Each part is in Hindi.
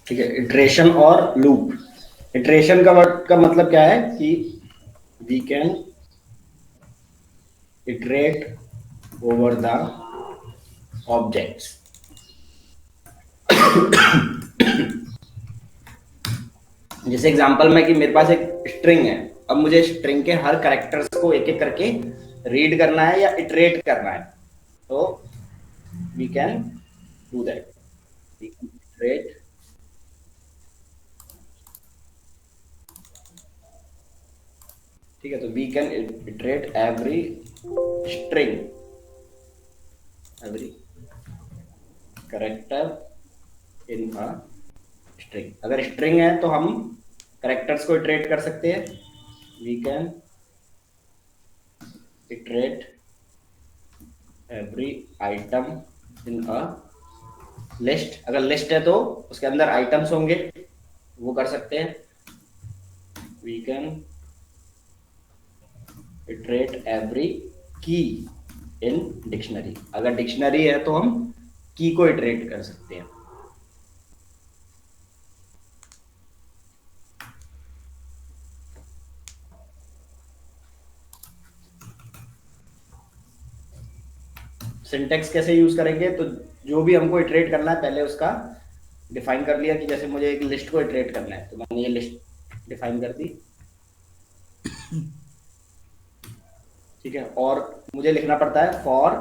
ठीक है, इटरेशन और लूप। इटरेशन का वर्ड का मतलब क्या है कि we can iterate over the objects. जैसे एग्जांपल में कि मेरे पास एक स्ट्रिंग है, अब मुझे स्ट्रिंग के हर कैरेक्टर्स को एक एक करके रीड करना है या इटरेट करना है, तो we can do that, we can iterate. ठीक है, तो we can iterate every string, every character in a string. अगर स्ट्रिंग है तो हम कैरेक्टर्स को इटरेट कर सकते हैं, we can iterate every item in a list. अगर लिस्ट है तो उसके अंदर आइटम्स होंगे, वो कर सकते हैं, we can iterate every key in dictionary. अगर डिक्शनरी है तो हम की को इटरेट कर सकते हैं। सिंटेक्स कैसे यूज करेंगे, तो जो भी हमको इटरेट करना है पहले उसका डिफाइन कर लिया, कि जैसे मुझे एक लिस्ट को इटरेट करना है तो मैंने ये लिस्ट डिफाइन कर दी। ठीक है, और मुझे लिखना पड़ता है फॉर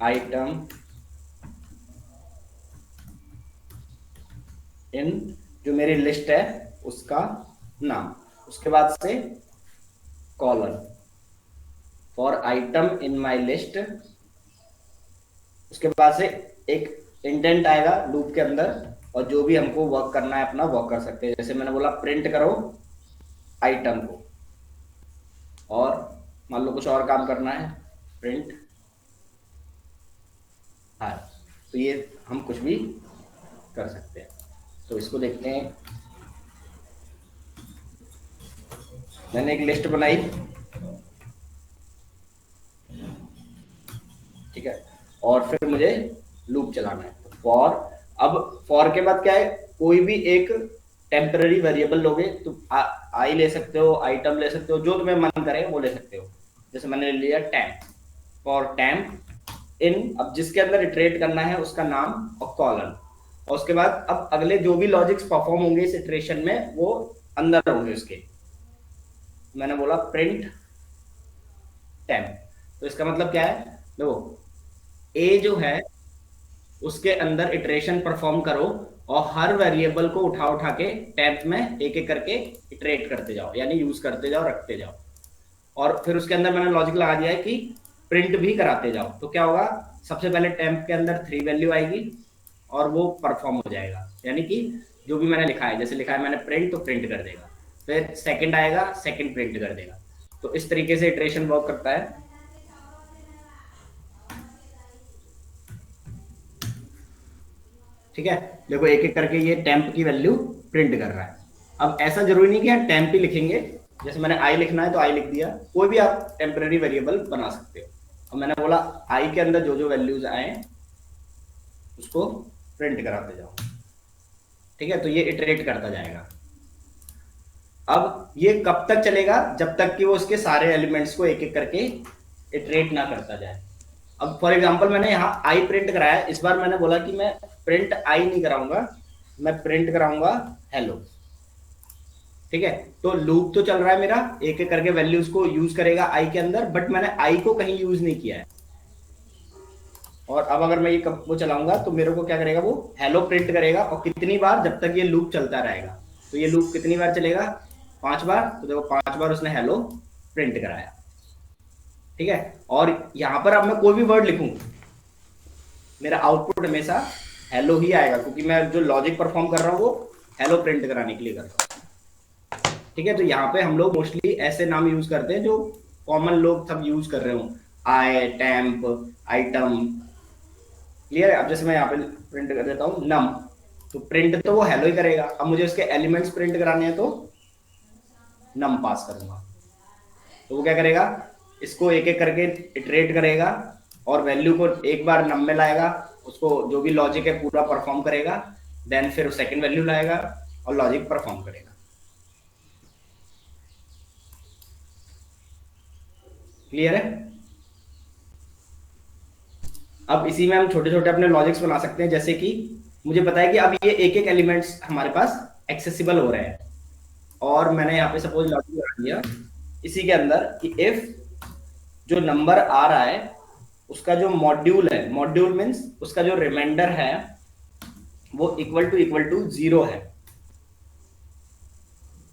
आइटम इन, जो मेरी लिस्ट है उसका नाम, उसके बाद से colon for item in my list, उसके बाद से एक इंडेंट आएगा लूप के अंदर, और जो भी हमको वर्क करना है अपना वर्क कर सकते हैं। जैसे मैंने बोला प्रिंट करो आइटम को, और मान लो कुछ और काम करना है, प्रिंट हाय, तो ये हम कुछ भी कर सकते हैं। तो इसको देखते हैं, मैंने एक लिस्ट बनाई, ठीक है, और फिर मुझे लूप चलाना है, तो फॉर। अब फॉर के बाद क्या है, कोई भी एक टेम्पररी वेरिएबल लोगे तो आई ले सकते हो, आइटम ले सकते हो, जो तुम्हें मन करे वो ले सकते हो। जैसे मैंने लिया टैम्प, फॉर टैम्प इन, अब जिसके अंदर इटरेट करना है उसका नाम और कॉलन, और उसके बाद अब अगले जो भी लॉजिक्स परफॉर्म होंगे इस इटरेशन में वो अंदर होंगे उसके। मैंने बोला प्रिंट टैम्प, तो इसका मतलब क्या है, देखो ए जो है उसके अंदर इटरेशन परफॉर्म करो, और हर वेरिएबल को उठा उठा के टैब में एक एक करके इटरेट करते जाओ, यानी यूज करते जाओ, रखते जाओ। और फिर उसके अंदर मैंने लॉजिक लगा दिया है कि प्रिंट भी कराते जाओ, तो क्या होगा, सबसे पहले टैम्प के अंदर 3 वैल्यू आएगी और वो परफॉर्म हो जाएगा, यानी कि जो भी मैंने लिखा है, जैसे लिखा है मैंने प्रिंट, तो प्रिंट कर देगा। फिर सेकंड आएगा, सेकंड प्रिंट कर देगा। तो इस तरीके से इटरेशन वर्क करता है। ठीक है, देखो एक एक करके ये टेम्प की वैल्यू प्रिंट कर रहा है। अब ऐसा जरूरी नहीं कि आप टेम्प ही लिखेंगे, जैसे मैंने आई लिखना है तो आई लिख दिया, कोई भी आप टेम्पररी वेरिएबल बना सकते हो। और मैंने बोला आई के अंदर जो जो वैल्यूज आए उसको प्रिंट कराते जाओ। ठीक है, तो ये इटरेट करता जाएगा। अब ये कब तक चलेगा, जब तक कि वो उसके सारे एलिमेंट्स को एक एक करके इटरेट ना करता जाए। अब फॉर एग्जांपल मैंने यहाँ आई प्रिंट कराया, इस बार मैंने बोला कि मैं प्रिंट आई नहीं कराऊंगा, मैं प्रिंट कराऊंगा हेलो। ठीक है, तो लूप तो चल रहा है मेरा, एक एक करके वैल्यूज को यूज करेगा आई के अंदर, बट मैंने आई को कहीं यूज नहीं किया है। और अब अगर मैं ये वो चलाऊंगा तो मेरे को क्या करेगा, वो हेलो प्रिंट करेगा, और कितनी बार, जब तक ये लूप चलता रहेगा। तो ये लूप कितनी बार चलेगा, 5 बार, तो देखो 5 बार उसने हेलो प्रिंट कराया। ठीक है, और यहां पर अब मैं कोई भी वर्ड लिखूं, मेरा आउटपुट हमेशा हेलो ही आएगा, क्योंकि मैं जो लॉजिक परफॉर्म कर रहा हूँ वो हेलो प्रिंट कराने के लिए कर रहा हूँ। ठीक है, तो यहाँ पे हम लोग मोस्टली ऐसे नाम यूज करते हैं जो कॉमन लोग सब यूज कर रहे हो, आई, टैम्प, आइटम। क्लियर है, अब जैसे मैं यहाँ पे प्रिंट कर देता हूँ नम, तो प्रिंट तो वो हेलो ही करेगा, अब मुझे उसके एलिमेंट्स प्रिंट कराने हैं तो नम पास करूंगा, तो वो क्या करेगा, इसको एक एक करके इटरेट करेगा, और वैल्यू को एक बार नम में लाएगा, उसको जो भी लॉजिक है पूरा परफॉर्म करेगा, देन फिर सेकंड वैल्यू लाएगा और लॉजिक परफॉर्म करेगा। क्लियर है? अब इसी में हम छोटे छोटे अपने लॉजिक्स बना सकते हैं, जैसे कि मुझे पता है कि अब ये एक एक एलिमेंट्स हमारे पास एक्सेसिबल हो रहे हैं, और मैंने यहाँ पे सपोज लॉजिक बना दिया इसी के अंदर कि इफ जो नंबर आ रहा है उसका जो मॉड्यूल है, मॉड्यूल मीन्स उसका जो रिमाइंडर है वो इक्वल टू जीरो है,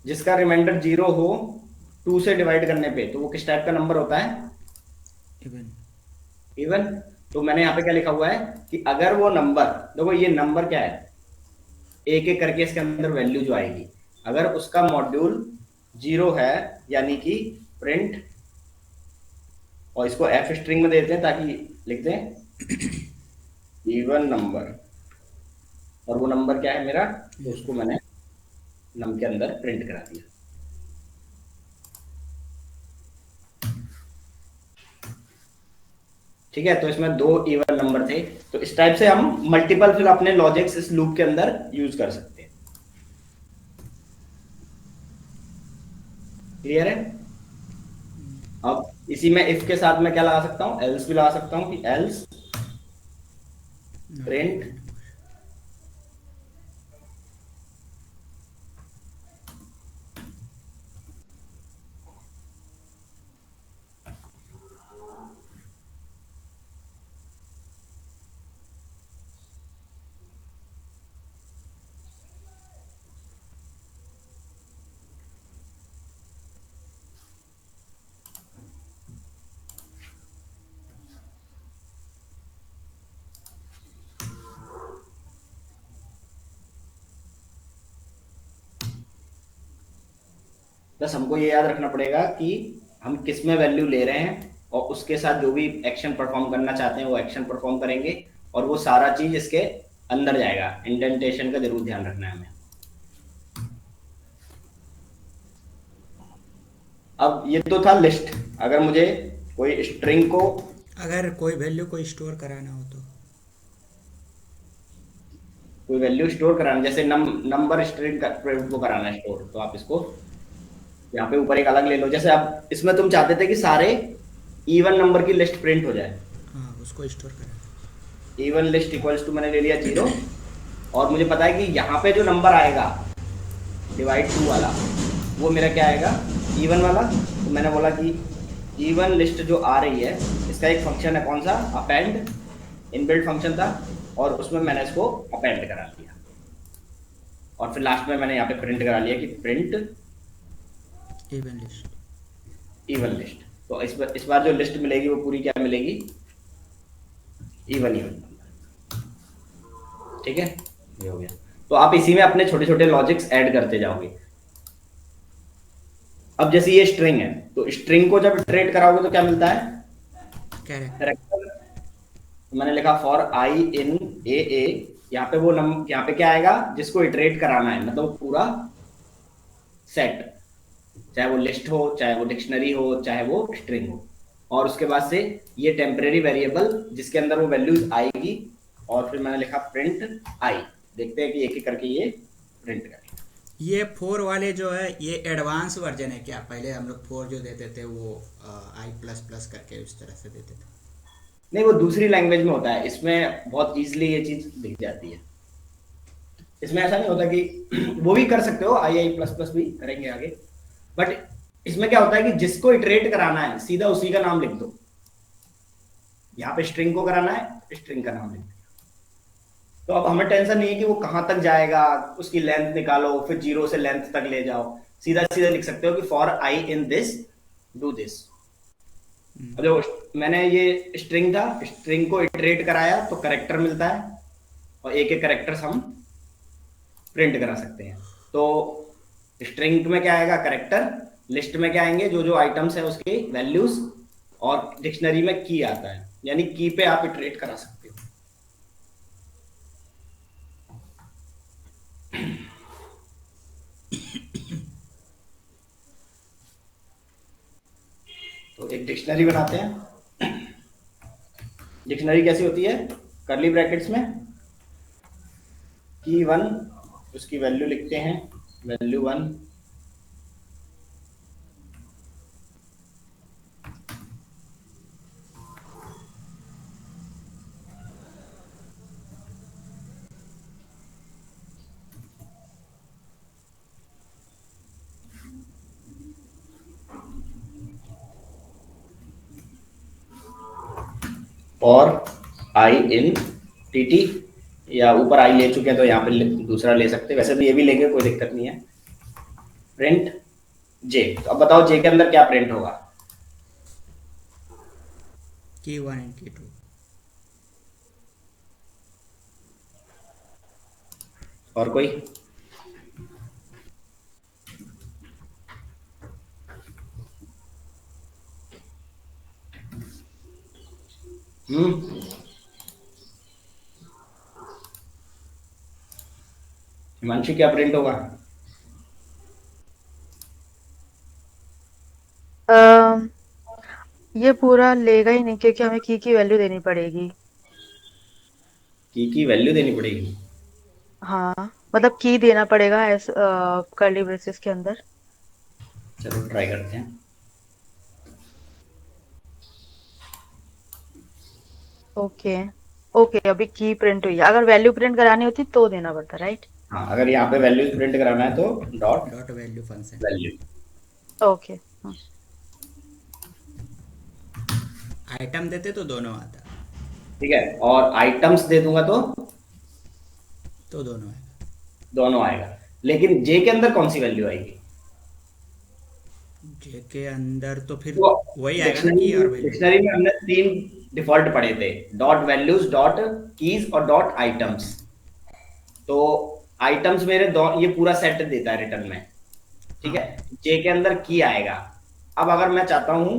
जिसका रिमाइंडर जीरो हो 2 से डिवाइड करने पे, तो वो किस टाइप का नंबर होता है? इवन। इवन। तो मैंने यहाँ पे क्या लिखा हुआ है कि अगर वो नंबर, देखो ये नंबर क्या है, एक एक करके इसके अंदर वैल्यू जो आएगी, अगर उसका मॉड्यूल जीरो है यानी कि प्रिंट, और इसको एफ स्ट्रिंग में देते हैं ताकि लिखते हैं इवन नंबर, और वो नंबर क्या है मेरा, तो उसको मैंने नम के अंदर प्रिंट करा दिया। ठीक है, तो इसमें 2 इवन नंबर थे। तो इस टाइप से हम मल्टीपल फिर अपने लॉजिक्स इस लूप के अंदर यूज कर सकते हैं। क्लियर है? अब इसी में इफ के साथ मैं क्या लगा सकता हूं, एल्स भी लगा सकता हूं कि एल्स नॉट प्रिंट इवन। बस हमको ये याद रखना पड़ेगा कि हम किस में वैल्यू ले रहे हैं, और उसके साथ जो भी एक्शन परफॉर्म करना चाहते हैं वो एक्शन परफॉर्म करेंगे, और वो सारा चीज इसके अंदर जाएगा। इंडेंटेशन का जरूर ध्यान रखना है हमें। अब ये तो था लिस्ट। अगर मुझे कोई स्ट्रिंग को, अगर कोई वैल्यू को स्टोर कराना हो तो कोई वैल्यू स्टोर कराना, जैसे नंबर स्ट्रिंग को कराना है स्टोर, तो आप इसको यहाँ पे ऊपर एक अलग ले लो। जैसे आप इसमें तुम चाहते थे कि सारे इवन नंबर की लिस्ट प्रिंट हो जाए, हाँ उसको स्टोर कराना। इवन लिस्ट इक्वल्स टू मैंने ले लिया जीरो, और मुझे पता है कि यहाँ पे जो नंबर आएगा डिवाइड टू वाला, वो मेरा क्या आएगा, इवन वाला। तो मैंने बोला कि इवन लिस्ट जो आ रही है इसका एक फंक्शन है, कौन सा, अपेंड, इनबिल्ट फंक्शन था, और उसमें मैंने इसको अपेंड करा दिया, और फिर लास्ट में मैंने यहाँ पे प्रिंट करा लिया कि print even list. Even list. तो इस बार जो लिस्ट मिलेगी वो पूरी क्या मिलेगी, इवन इवन नंबर। ठीक है, ये हो गया। तो आप इसी में अपने छोटे छोटे लॉजिक्स ऐड करते जाओगे। अब जैसे ये स्ट्रिंग है, तो स्ट्रिंग को जब इटरेट कराओगे तो क्या मिलता है, कैरेक्टर। कैरेक्टर। तो मैंने लिखा फॉर आई इन ए, यहाँ पे वो यहाँ पे क्या आएगा जिसको इटरेट कराना है, मतलब पूरा सेट, चाहे वो लिस्ट हो, चाहे वो डिक्शनरी हो, चाहे वो स्ट्रिंग हो। और उसके बाद से ये टेम्परेरी वेरिएबल जिसके अंदर वो वैल्यूज आएगी, और फिर मैंने लिखा प्रिंट आई। देखते हैं कि एक एक करके ये प्रिंट करेगा। ये फोर वाले जो है ये एडवांस वर्जन है क्या? पहले हम लोग फोर जो देते थे वो आई प्लस प्लस करके उस तरह से देते थे। नहीं, वो दूसरी लैंग्वेज में होता है, इसमें बहुत इजीली ये चीज दिख जाती है। इसमें ऐसा नहीं होता कि वो भी कर सकते हो, आई आई प्लस प्लस भी करेंगे आगे, बट इसमें क्या होता है कि जिसको इटरेट कराना है सीधा उसी का नाम लिख दो। यहाँ पे स्ट्रिंग को कराना है, स्ट्रिंग का नाम लिख दो। तो अब हमें टेंशन नहीं है कि वो कहां तक जाएगा, उसकी लेंथ निकालो फिर जीरो से लेंथ तक ले जाओ। सीधा सीधा लिख सकते हो कि for I in this do this. जो मैंने ये स्ट्रिंग था, स्ट्रिंग को इटरेट कराया तो करेक्टर मिलता है, और एक एक करेक्टर्स हम प्रिंट करा सकते हैं। तो स्ट्रिंग में क्या आएगा, करेक्टर। लिस्ट में क्या आएंगे, जो जो आइटम्स है उसके वैल्यूज। और डिक्शनरी में की आता है, यानी की पे आप इटरेट करा सकते हो। तो एक डिक्शनरी बनाते हैं। डिक्शनरी कैसी होती है, करली ब्रैकेट्स में की वन, उसकी वैल्यू लिखते हैं, वैल्यू वन, और आई इन टी टी, या ऊपर आई ले चुके हैं तो यहाँ पे दूसरा ले सकते हैं, वैसे तो ये भी लेंगे, कोई दिक्कत नहीं है। प्रिंट जे, तो अब बताओ जे के अंदर क्या प्रिंट होगा? की वन एंड की टू। और कोई? हम्म, हिमांशु क्या प्रिंट होगा? अम, ये पूरा लेगा ही नहीं क्योंकि हमें की वैल्यू देनी पड़ेगी। की वैल्यू देनी पड़ेगी? हाँ, मतलब की देना पड़ेगा एस कर्ली ब्रेसेस के अंदर। चलो ट्राई करते हैं। ओके। ओके, अभी की प्रिंट हुई है। अगर वैल्यू प्रिंट करानी होती तो देना पड़ता, राइट? हाँ, अगर यहाँ पे वैल्यूज प्रिंट कराना है तो dot dot value function. Value. Okay. Item देते तो दोनों आता, ठीक है, और आइटम्स दे दूंगा तो दोनों आएगा। दोनों आएगा। लेकिन जे के अंदर कौन सी वैल्यू आएगी? जे के अंदर तो फिर तो वही आएगा ना, की और वैल्यू। डिक्शनरी में हमने तीन डिफॉल्ट पढ़े थे, डॉट वैल्यूज, डॉट कीज और डॉट आइटम्स। तो आइटम्स मेरे ये पूरा सेट देता है रिटर्न में, ठीक है। हाँ, जे के अंदर की आएगा। अब अगर मैं चाहता हूं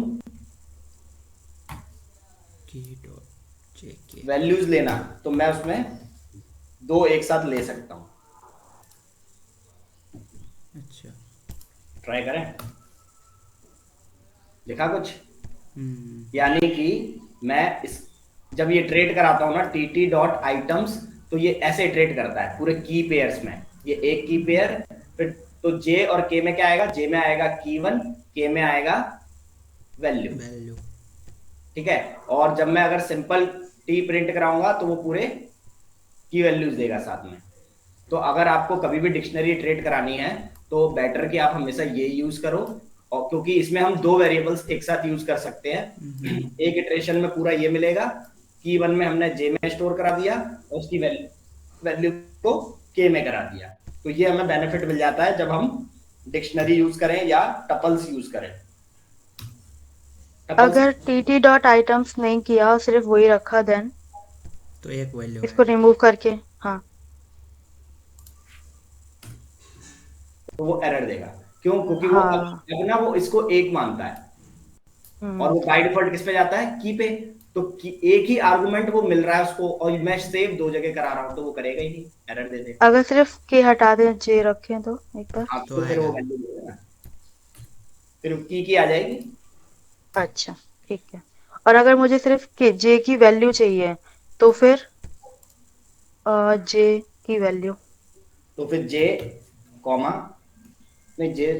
की डॉट जे के। वैल्यूज लेना, तो मैं उसमें दो एक साथ ले सकता हूं। अच्छा। ट्राई करें, लिखा कुछ? हम्म। यानी कि मैं इस, जब ये ट्रेड कराता हूं ना टी टी डॉट आइटम्स, तो ये ऐसे ट्रेड करता है पूरे की पेयर्स में। ये एक की पेयर, फिर तो जे और के में क्या आएगा? जे में आएगा की वन, के में आएगा वैल्यू, वैल्यू। ठीक है। और जब मैं अगर सिंपल टी प्रिंट कराऊंगा तो वो पूरे की वैल्यूज देगा साथ में। तो अगर आपको कभी भी डिक्शनरी ट्रेड करानी है तो बेटर कि आप हमेशा ये यूज करो, और क्योंकि इसमें हम दो वेरिएबल्स एक साथ यूज कर सकते हैं। एक इटरेशन में पूरा ये मिलेगा, की वन में हमने जे में स्टोर करा दिया और उसकी वैल्यू को के में करा दिया। तो ये हमें बेनिफिट मिल जाता है जब हम डिक्शनरी यूज करें या टपल्स यूज करें। टपल्स अगर टी डॉट आइटम्स नहीं किया और सिर्फ वही रखा, देन तो एक वैल्यू इसको आएगा। रिमूव करके। हाँ। तो वो एरर देगा। क्यों? क्योंकि वो हाँ। अब ना वो इसको एक मानता है, और हम्म। वो बाय डिफॉल्ट किस पे जाता है? की पे। तो एक ही आर्गुमेंट वो मिल रहा है उसको, और मैं सेव दो जगह करा रहा हूं, तो वो करेगा ही नहीं, एरर दे देगा। अगर सिर्फ के हटा दें, जे रखें तो एक बार। हाँ, तो तो फिर वो आएगा। वैल्यू देगा ना, फिर की आ जाएगी। अच्छा, ठीक है। और अगर मुझे सिर्फ के जे की वैल्यू चाहिए तो फिर जे की वैल्यू। तो फिर जे कॉमा, नहीं जे,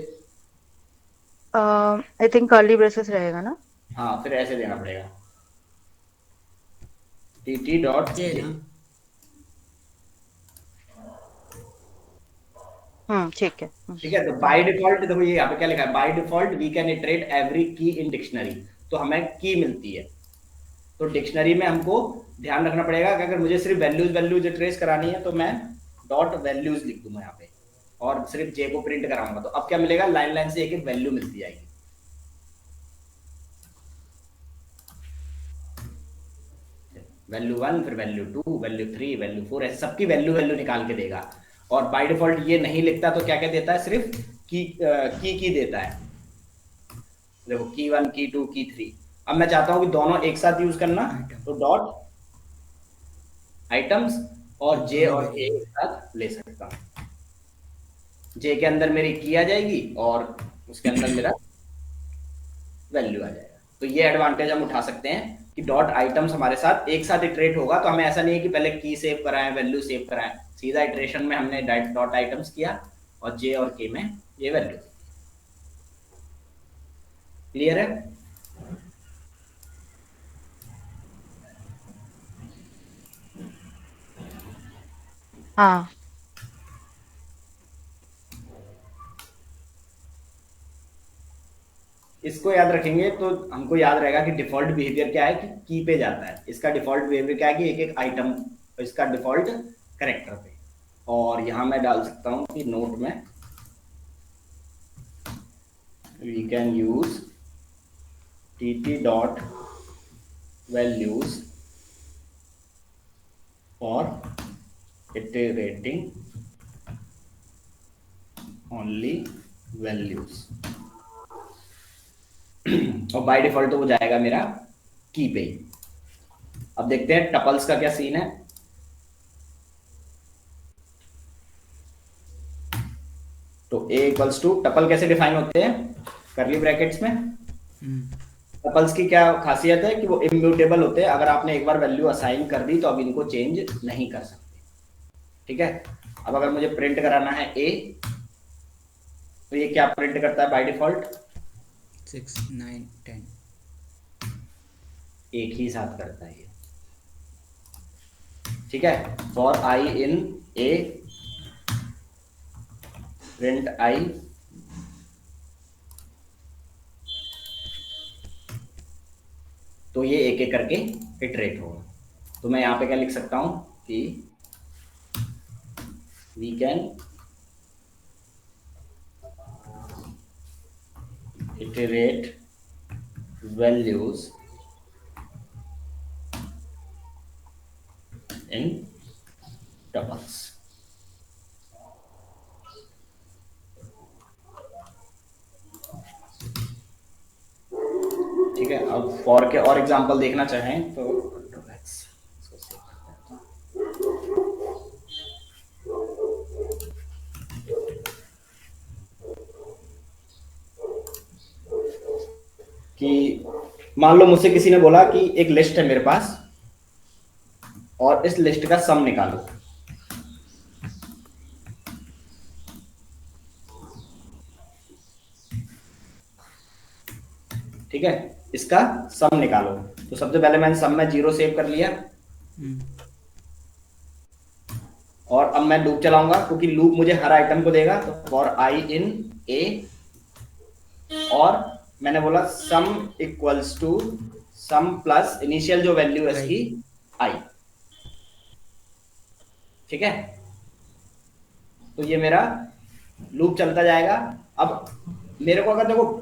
आई थिंक कर्ली ब्रेसेस रहेगा ना। हाँ फिर ऐसे देना पड़ेगा, टी टी डॉट जे जे। ना। ठीक है। ठीक है, तो बाय डिफॉल्ट देखो ये यहाँ पे क्या लिखा है, by default we can iterate every key in dictionary. तो हमें की मिलती है। तो डिक्शनरी में हमको ध्यान रखना पड़ेगा कि अगर मुझे सिर्फ वैल्यूज वैल्यूज ट्रेस करानी है तो मैं डॉट वैल्यूज लिख दूंगा यहाँ पे, और सिर्फ जे को प्रिंट कराऊंगा। तो अब क्या मिलेगा? लाइन लाइन से एक एक वैल्यू मिलती जाएगी। वैल्यू वन, फिर value two, value three, value four, ऐसे सबकी वैल्यू वैल्यू निकाल के देगा। और बाय डिफॉल्ट ये नहीं लिखता तो क्या क्या देता है? सिर्फ की देता है। देखो की वन, की टू, की थ्री। अब मैं चाहता हूं कि दोनों एक साथ यूज करना, आइटम। तो डॉट आइटम्स और जे दोनों और के एक वेरिएबल। साथ ले सकता हूं। जे के अंदर मेरी की आ जाएगी और उसके अंदर मेरा वैल्यू आ जाएगा। तो ये एडवांटेज हम उठा सकते हैं कि डॉट आइटम्स हमारे साथ एक साथ इटरेट होगा, तो हमें ऐसा नहीं है कि पहले की सेव कराएं वैल्यू सेव कराएं, सीधा इटरेशन में हमने डॉट आइटम्स किया और जे और के में ये वैल्यू। क्लियर है? हाँ। इसको याद रखेंगे तो हमको याद रहेगा कि डिफॉल्ट बिहेवियर क्या है कि की पे जाता है, इसका डिफॉल्ट बिहेवियर क्या है कि एक एक आइटम, इसका डिफॉल्ट करेक्टर पे। और यहां मैं डाल सकता हूं कि नोट में we can use tt dot values for iterating only values. और बाय डिफॉल्ट तो वो जाएगा मेरा की पे ही। अब देखते हैं टपल्स का क्या सीन है। तो ए इक्वल्स टू, टपल कैसे डिफाइन होते हैं करली ब्रैकेट्स में। टपल्स की क्या खासियत है कि वो इम्यूटेबल होते हैं, अगर आपने एक बार वैल्यू असाइन कर दी तो अब इनको चेंज नहीं कर सकते। ठीक है, अब अगर मुझे प्रिंट कराना है ए, तो ये क्या प्रिंट करता है बाय डिफॉल्ट? 6 9 10। एक ही साथ करता है ये। ठीक है, for I in A print I, तो ये एक एक करके इटरेट होगा। तो मैं यहां पे क्या लिख सकता हूं कि we can iterate values in tuples। ठीक है, अब फॉर के और एग्जांपल देखना चाहें तो इसको सेव करते हैं। कि मान लो मुझसे किसी ने बोला कि एक लिस्ट है मेरे पास और इस लिस्ट का सम निकालो। ठीक है, इसका सम निकालो। तो सबसे पहले मैंने सम में 0 सेव कर लिया और अब मैं लूप चलाऊंगा क्योंकि लूप मुझे हर आइटम को देगा। तो फॉर आई इन ए, और मैंने बोला sum equals to sum plus initial जो वैल्यू है इसकी आई। ठीक है, तो ये मेरा लूप चलता जाएगा। अब मेरे को अगर देखो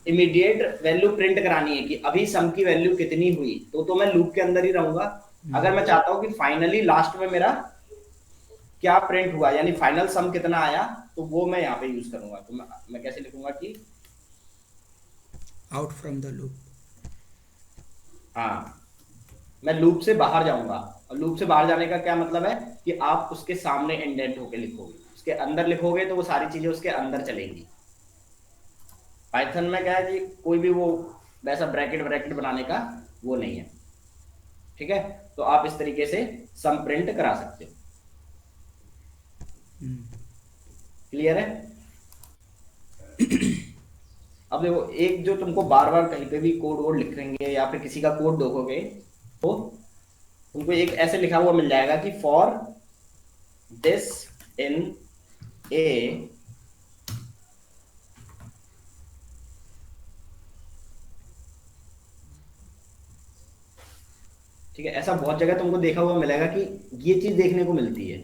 इमीडिएट वैल्यू प्रिंट करानी है कि अभी सम की वैल्यू कितनी हुई, तो मैं लूप के अंदर ही रहूंगा। अगर मैं चाहता हूं कि फाइनली लास्ट में मेरा क्या प्रिंट हुआ यानी फाइनल सम कितना आया, तो वो मैं यहाँ पे यूज करूंगा। तो मैं कैसे लिखूंगा कि आउट फ्रॉम द लूप। हाँ, मैं लूप से बाहर जाऊंगा। और लूप से बाहर जाने का क्या मतलब है कि आप उसके सामने इंडेंट होके लिखोगे, उसके अंदर लिखोगे तो वो सारी चीजें उसके अंदर चलेंगी। पाइथन में क्या है कि कोई भी वो वैसा ब्रैकेट ब्रैकेट बनाने का वो नहीं है। ठीक है, तो आप इस तरीके से सम प्रिंट करा सकते हो। क्लियर है? अब देखो, एक जो तुमको बार बार कहीं पे भी कोड वोड लिखेंगे या फिर किसी का कोड देखोगे तो तुमको एक ऐसे लिखा हुआ मिल जाएगा कि फॉर दिस इन ए ठीक है, ऐसा बहुत जगह तुमको देखा हुआ मिलेगा कि ये चीज देखने को मिलती है।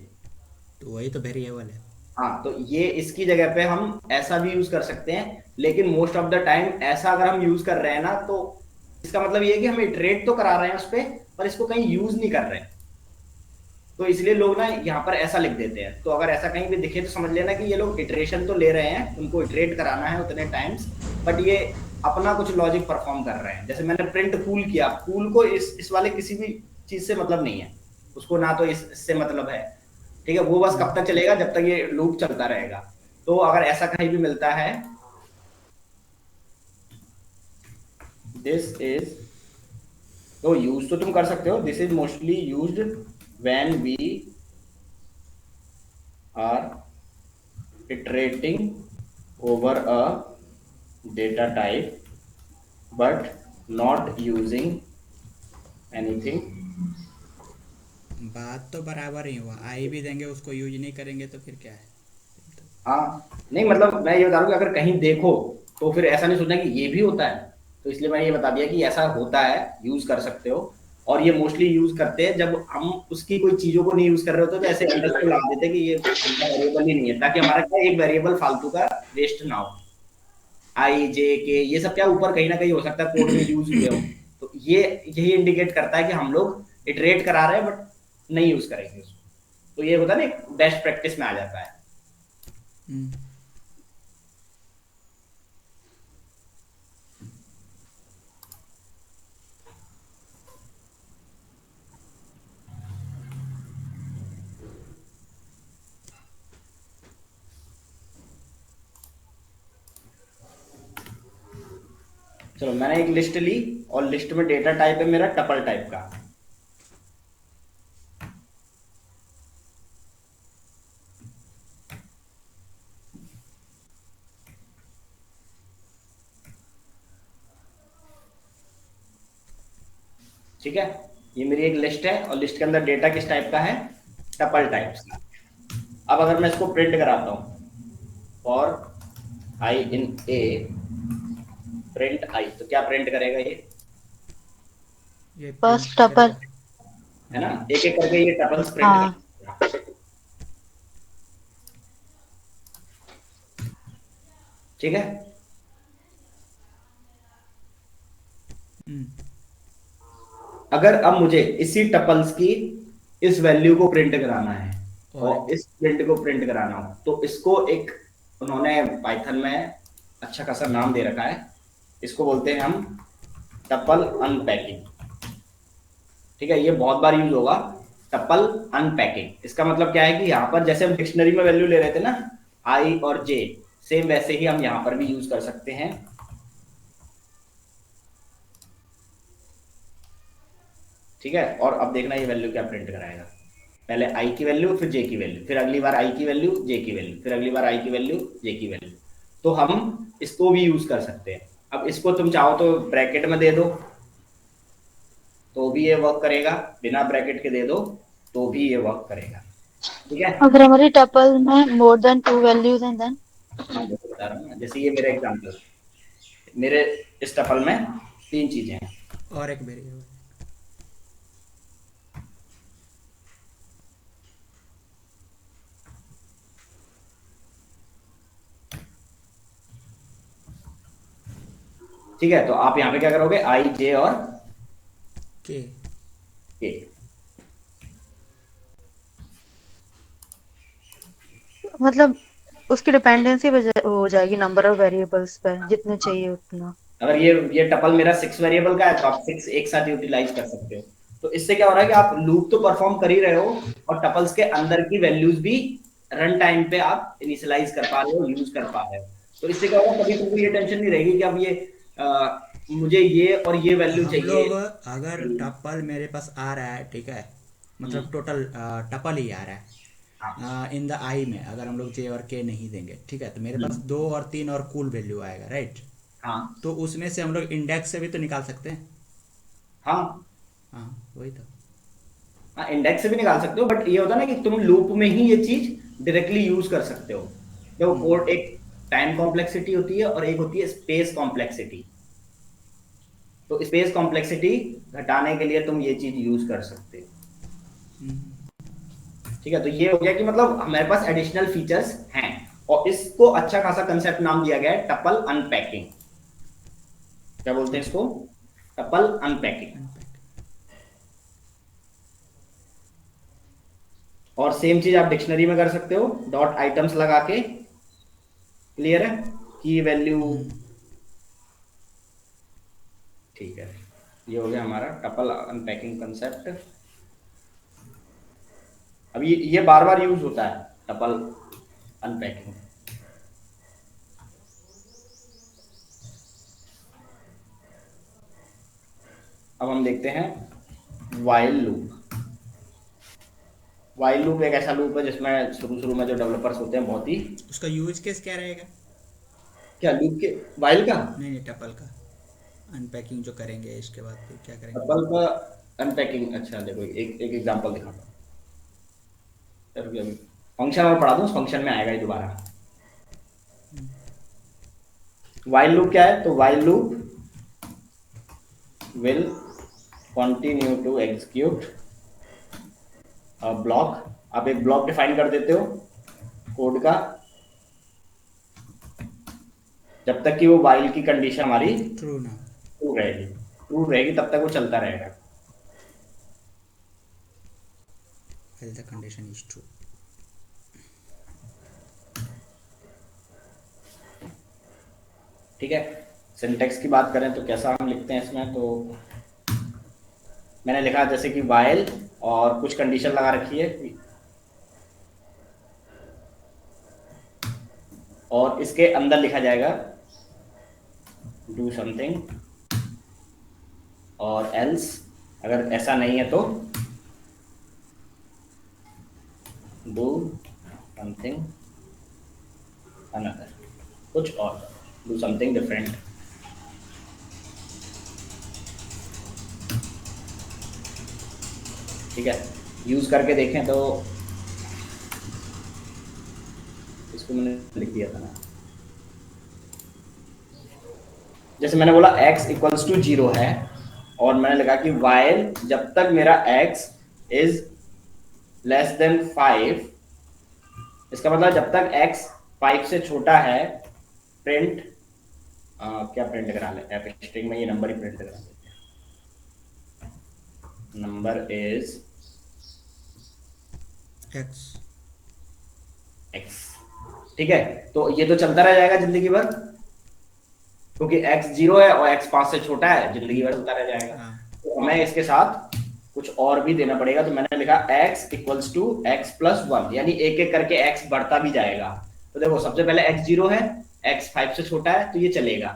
तो वही तो वेरिएबल है। हाँ, तो ये इसकी जगह पे हम ऐसा भी यूज कर सकते हैं, लेकिन मोस्ट ऑफ द टाइम ऐसा अगर हम यूज कर रहे हैं ना, तो इसका मतलब ये है कि हम इटरेट तो करा रहे हैं उस पर, पर इसको कहीं यूज नहीं कर रहे हैं। तो इसलिए लोग ना यहाँ पर ऐसा लिख देते हैं। तो अगर ऐसा कहीं भी दिखे तो समझ लेना कि ये लोग इटरेशन तो ले रहे हैं, उनको इटरेट कराना है उतने टाइम्स, बट ये अपना कुछ लॉजिक परफॉर्म कर रहे हैं। जैसे मैंने प्रिंट कूल किया, कूल को इस वाले किसी भी चीज से मतलब नहीं है, उसको ना तो इससे मतलब है। ठीक है, वो बस कब तक चलेगा जब तक ये लूप चलता रहेगा। तो अगर ऐसा कहीं भी मिलता है दिस इज तो यूज तो तुम कर सकते हो, this is mostly used when we are iterating over a data type but not using anything. बात तो बराबर ही हुआ, आई भी देंगे उसको यूज नहीं करेंगे तो फिर क्या है। हाँ नहीं मतलब मैं ये बता रहा हूँ कि अगर कहीं देखो तो फिर ऐसा नहीं सोचना कि ये भी होता है, तो इसलिए मैं ये बता दिया कि ऐसा होता है, यूज कर सकते हो। और ये मोस्टली यूज करते हैं जब हम उसकी कोई चीजों को नहीं यूज कर रहे होते, तो ऐसे एल्स को लगा देते हैं कि ये वेरिएबल ही नहीं है, ताकि हमारा क्या एक वेरिएबल फालतू का वेस्ट ना हो। आई जे के ये सब क्या ऊपर कहीं ना कहीं हो सकता है कोड में यूज हुए हो, तो ये यही इंडिकेट करता है कि हम लोग इटरेट करा रहे हैं बट नहीं यूज करेंगे उसको। तो ये होता है ना, एक बेस्ट प्रैक्टिस में आ जाता है। हम्म। चलो मैंने एक लिस्ट ली और लिस्ट में डेटा टाइप है मेरा टपल टाइप का। ठीक है, ये मेरी एक लिस्ट है और लिस्ट के अंदर डेटा किस टाइप का है, टपल टाइप्स का। अब अगर मैं इसको प्रिंट कराता हूं for I in A print I, तो क्या प्रिंट करेगा ये बस प्रिंट टपल। करेगा। है ना, हाँ। एक एक करके ये टपल्स प्रिंट हाँ। करेगा। ठीक है, हम्म। अगर अब मुझे इसी टपल्स की इस वैल्यू को प्रिंट कराना है और और इस प्रिंट को प्रिंट कराना हो, तो इसको एक उन्होंने पाइथन में अच्छा खासा नाम दे रखा है, इसको बोलते हैं हम टपल अनपैकिंग। ठीक है, ये बहुत बार यूज होगा, टपल अनपैकिंग। इसका मतलब क्या है कि यहाँ पर जैसे हम डिक्शनरी में वैल्यू ले रहे थे ना, आई और जे, सेम वैसे ही हम यहाँ पर भी यूज कर सकते हैं। ठीक है, और अब देखना ये वैल्यू क्या प्रिंट कराएगा, पहले आई की वैल्यू फिर जे की वैल्यू, फिर अगली बार आई की वैल्यू जे की वैल्यू, फिर अगली बार आई की वैल्यू जे की वैल्यू। तो हम इसको भी यूज कर सकते हैं। अब इसको तुम चाहो तो ब्रैकेट में दे दो तो भी ये वर्क करेगा, बिना ब्रैकेट के दे दो तो भी ये वर्क करेगा। ठीक है, अगर हमारी टपल में मोर देन टू वैल्यूज हैं देन। हाँ जैसे बता रहा हूँ ना, जैसे ये मेरा एग्जांपल, मेरे इस टपल में तीन चीजें हैं। और एक वेरिएबल। ठीक है, तो आप यहाँ पे क्या करोगे, आई जे और के। के। मतलब उसकी डिपेंडेंसी हो जाएगी नंबर ऑफ वेरिएबल्स पे, जितने चाहिए उतना। अगर ये टपल मेरा 6 वेरिएबल का है तो आप 6 एक साथ यूटिलाइज कर सकते हो। तो इससे क्या हो रहा है कि आप लूप तो परफॉर्म कर ही रहे हो और टपल्स के अंदर की वैल्यूज भी रन टाइम पे आप इनिशियलाइज कर पा रहे हो, यूज कर पा रहे हो। तो इससे क्या होगा, कभी तुमको ये टेंशन नहीं रहेगी कि अब ये मुझे ये और ये वैल्यू हम चाहिए। लोग अगर टपल मेरे पास आ रहा है, ठीक है, मतलब टोटल टपल ही आ रहा हाँ है इन द आई में, अगर हम लोग जे और के नहीं देंगे, ठीक है, तो मेरे पास दो और तीन और कूल वैल्यू आएगा, राइट। हाँ तो उसमें से हम लोग इंडेक्स से भी तो निकाल सकते हैं। हाँ हाँ, वही तो। हाँ, इंडेक्स से भी निकाल सकते हो, बट ये होता है ना कि तुम लूप में ही ये चीज डायरेक्टली यूज कर सकते हो। देखो कोड एक टाइम कॉम्प्लेक्सिटी होती है और एक होती है स्पेस कॉम्प्लेक्सिटी। तो स्पेस कॉम्प्लेक्सिटी घटाने के लिए तुम ये चीज यूज कर सकते हो। ठीक है, तो ये हो गया कि मतलब हमारे पास एडिशनल फीचर्स हैं, और इसको अच्छा खासा कंसेप्ट नाम दिया गया है टपल अनपैकिंग। क्या बोलते हैं इसको, टपल अनपैकिंग। और सेम चीज आप डिक्शनरी में कर सकते हो, डॉट आइटम्स लगा के। क्लियर है, की वैल्यू। ठीक है, ये हो गया हमारा टपल अनपैकिंग कंसेप्ट। अब ये बार बार यूज होता है टपल अनपैकिंग। अब हम देखते हैं वाइल लूप। वाइल लूप एक ऐसा लूप है जिसमें शुरू शुरू में जो डेवलपर्स होते हैं बहुत ही, उसका यूज केस क्या रहेगा? क्या लूप के, वाइल का, नहीं नहीं, टपल का अनपैकिंग जो करेंगे इसके बाद फिर क्या करेंगे? डबल का अनपैकिंग। अच्छा देखो, एक एक एग्जांपल दिखाता हूँ। फंक्शन और पढ़ा दूँ, फंक्शन में आएगा ये दोबारा। वाइल लूप क्या है? तो while loop will continue to execute a block. आप एक ब्लॉक डिफाइन कर देते हो कोड का, जब तक कि वो वाइल की कंडीशन हमारी ट्रू ना। ट्रू रहेगी। ट्रू रहेगी तब तक वो चलता रहेगा। L the condition is true. ठीक है। सिंटेक्स की बात करें तो कैसा हम लिखते हैं इसमें, तो मैंने लिखा जैसे कि वाइल और कुछ कंडीशन लगा रखी है, और इसके अंदर लिखा जाएगा डू समथिंग, और एल्स अगर ऐसा नहीं है तो डू समथिंग अनदर, कुछ और, डू समथिंग डिफरेंट। ठीक है, यूज करके देखें तो इसको मैंने लिख दिया था ना, जैसे मैंने बोला x इक्वल्स टू 0 है, और मैंने लिखा कि वाइल जब तक मेरा x इज लेस देन 5, इसका मतलब जब तक x 5 से छोटा है, प्रिंट क्या प्रिंट करा ले, एफ स्ट्रिंग में ये नंबर ही प्रिंट करा देते हैं, नंबर इज एक्स। x। ठीक है, तो ये तो चलता रह जाएगा जिंदगी भर, क्योंकि x 0 है और x 5 से छोटा है, जिंदगी भर चलता रह जाएगा। हाँ। तो हमें इसके साथ कुछ और भी देना पड़ेगा, तो मैंने लिखा x equals to x plus 1, यानी एक एक करके x बढ़ता भी जाएगा। तो देखो सबसे पहले x 0 है, x 5 से छोटा है तो ये चलेगा,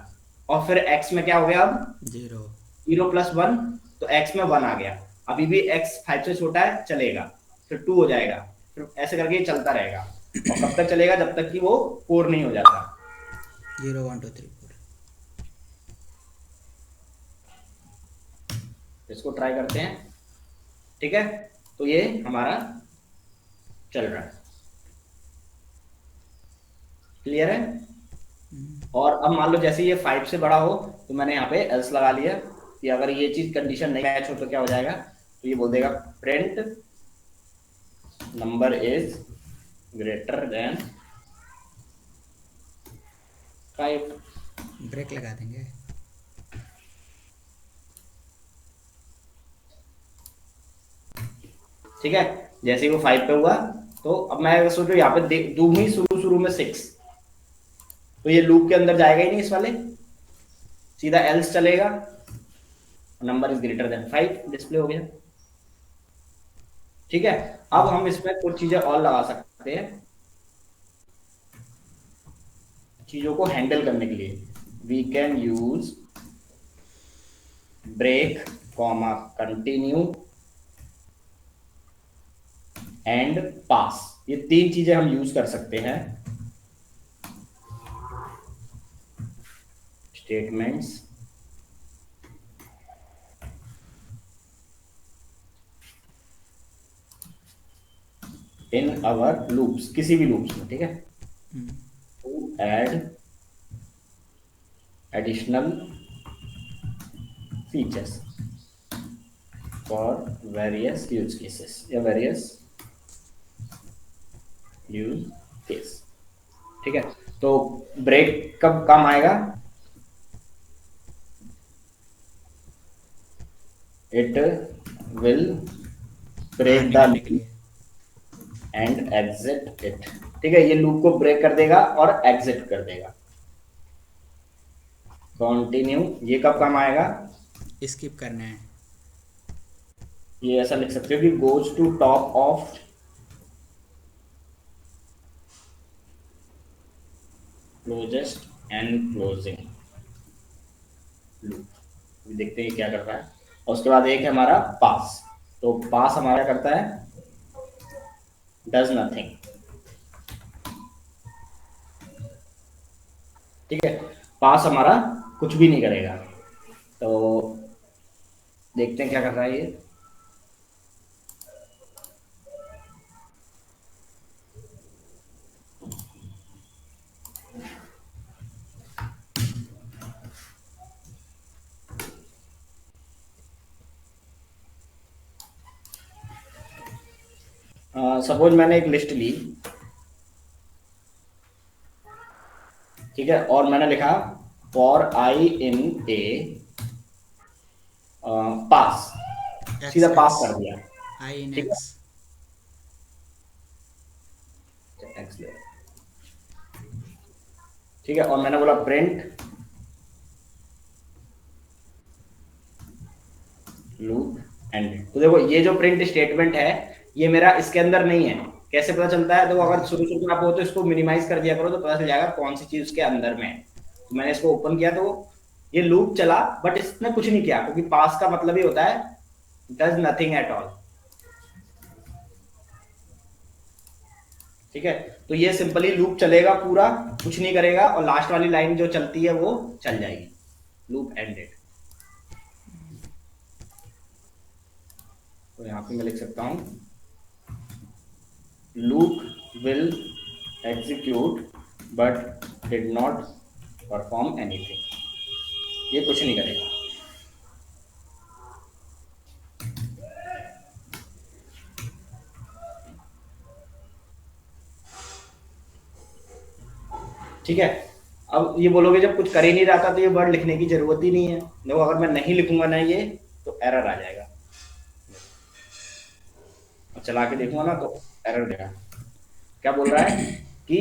और फिर x में क्या हो गया अब, जीरो। 0 प्लस 1, तो x में 1 आ गया। अभी भी x 5 से छोटा है, चलेगा, फिर 2 हो जाएगा, फिर ऐसे करके ये चलता रहेगा। और कब तक चलेगा? जब तक कि वो 4 नहीं हो जाता। 0 1 2 3 4। इसको ट्राई करते हैं। ठीक है, तो ये हमारा चल रहा है, क्लियर है। और अब मान लो जैसे ये 5 से बड़ा हो, तो मैंने यहाँ पे एल्स लगा लिया कि अगर ये चीज कंडीशन नहीं मैच हो तो क्या हो जाएगा, तो ये बोल देगा print number is greater than 5। Break लगा देंगे। ठीक है, जैसे ही वो 5 पे हुआ, तो अब मैं सोचो यहाँ पे दूं ही शुरू शुरू में 6, तो ये लूप के अंदर जाएगा ही नहीं इस वाले, सीधा एल्स चलेगा, number is greater than 5 display हो गया। ठीक है, अब हम इसमें कुछ चीजें और लगा सकते हैं चीजों को हैंडल करने के लिए। We can use break, comma, continue and pass, ये 3 चीजें हम यूज कर सकते हैं स्टेटमेंट्स इन आवर लूप्स, किसी भी लूप्स में। ठीक है, to add additional features for various use cases या वेरियस यूज केस। ठीक है, तो ब्रेक कब काम आएगा? इट विल बाहर ब्रेक द निकलने के लिए। And exit it. ठीक है, ये लूप को ब्रेक कर देगा और एग्जिट कर देगा। कंटिन्यू, ये कब काम आएगा? स्किप करना है। ये ऐसा लिख सकते हो कि goes to top of closest and closing loop. देखते हैं क्या कर रहा है। और उसके बाद एक है हमारा पास। तो पास हमारा करता है डज नथिंग। ठीक है, पास हमारा कुछ भी नहीं करेगा। तो देखते हैं क्या कर रहा है ये। सपोज मैंने एक लिस्ट ली, ठीक है, और मैंने लिखा for I in A pass, x सीधा पास एक्स कर दिया। आई इन ठीक है, एक्स। एक्स ले, ठीक है, और मैंने बोला प्रिंट लूप एंड। तो देखो ये जो प्रिंट स्टेटमेंट है ये मेरा इसके अंदर नहीं है। कैसे पता चलता है? तो अगर शुरू शुरू में आप हो तो इसको मिनिमाइज कर दिया करो तो पता चल जाएगा कौन सी चीज उसके अंदर में है। तो मैंने इसको ओपन किया तो ये लूप चला, बट इसने कुछ नहीं किया, क्योंकि पास का मतलब ही होता है डज नथिंग एट ऑल। ठीक है, तो ये सिंपली लूप चलेगा पूरा, कुछ नहीं करेगा, और लास्ट वाली लाइन जो चलती है वो चल जाएगी, लूप एंडेड। तो यहां पे मैं लिख सकता हूं loop will execute but did not perform anything. ये कुछ नहीं करेगा। ठीक है, अब ये बोलोगे जब कुछ कर ही नहीं रहा था तो ये वर्ड लिखने की जरूरत ही नहीं है। देखो अगर मैं नहीं लिखूंगा ना ये तो एरर आ जाएगा, और चला के देखूंगा ना तो एरर देगा। क्या बोल रहा है कि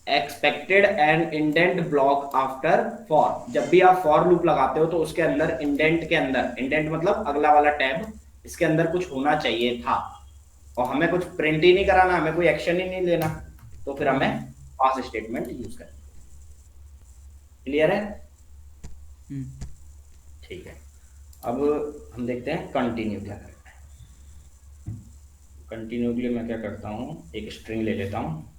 expected and indent block after for. जब भी आप फॉर लूप लगाते हो तो उसके अंदर इंडेंट के अंदर, इंडेंट मतलब अगला वाला टैब, इसके अंदर कुछ होना चाहिए था, और हमें कुछ प्रिंट ही नहीं कराना, हमें कोई एक्शन ही नहीं लेना, तो फिर हमें पास स्टेटमेंट यूज करना। क्लियर है? हम्म। ठीक है, अब हम देखते हैं कंटिन्यू क्या करना है। कंटिन्यू के लिए मैं क्या करता हूँ, एक स्ट्रिंग ले लेता हूँ।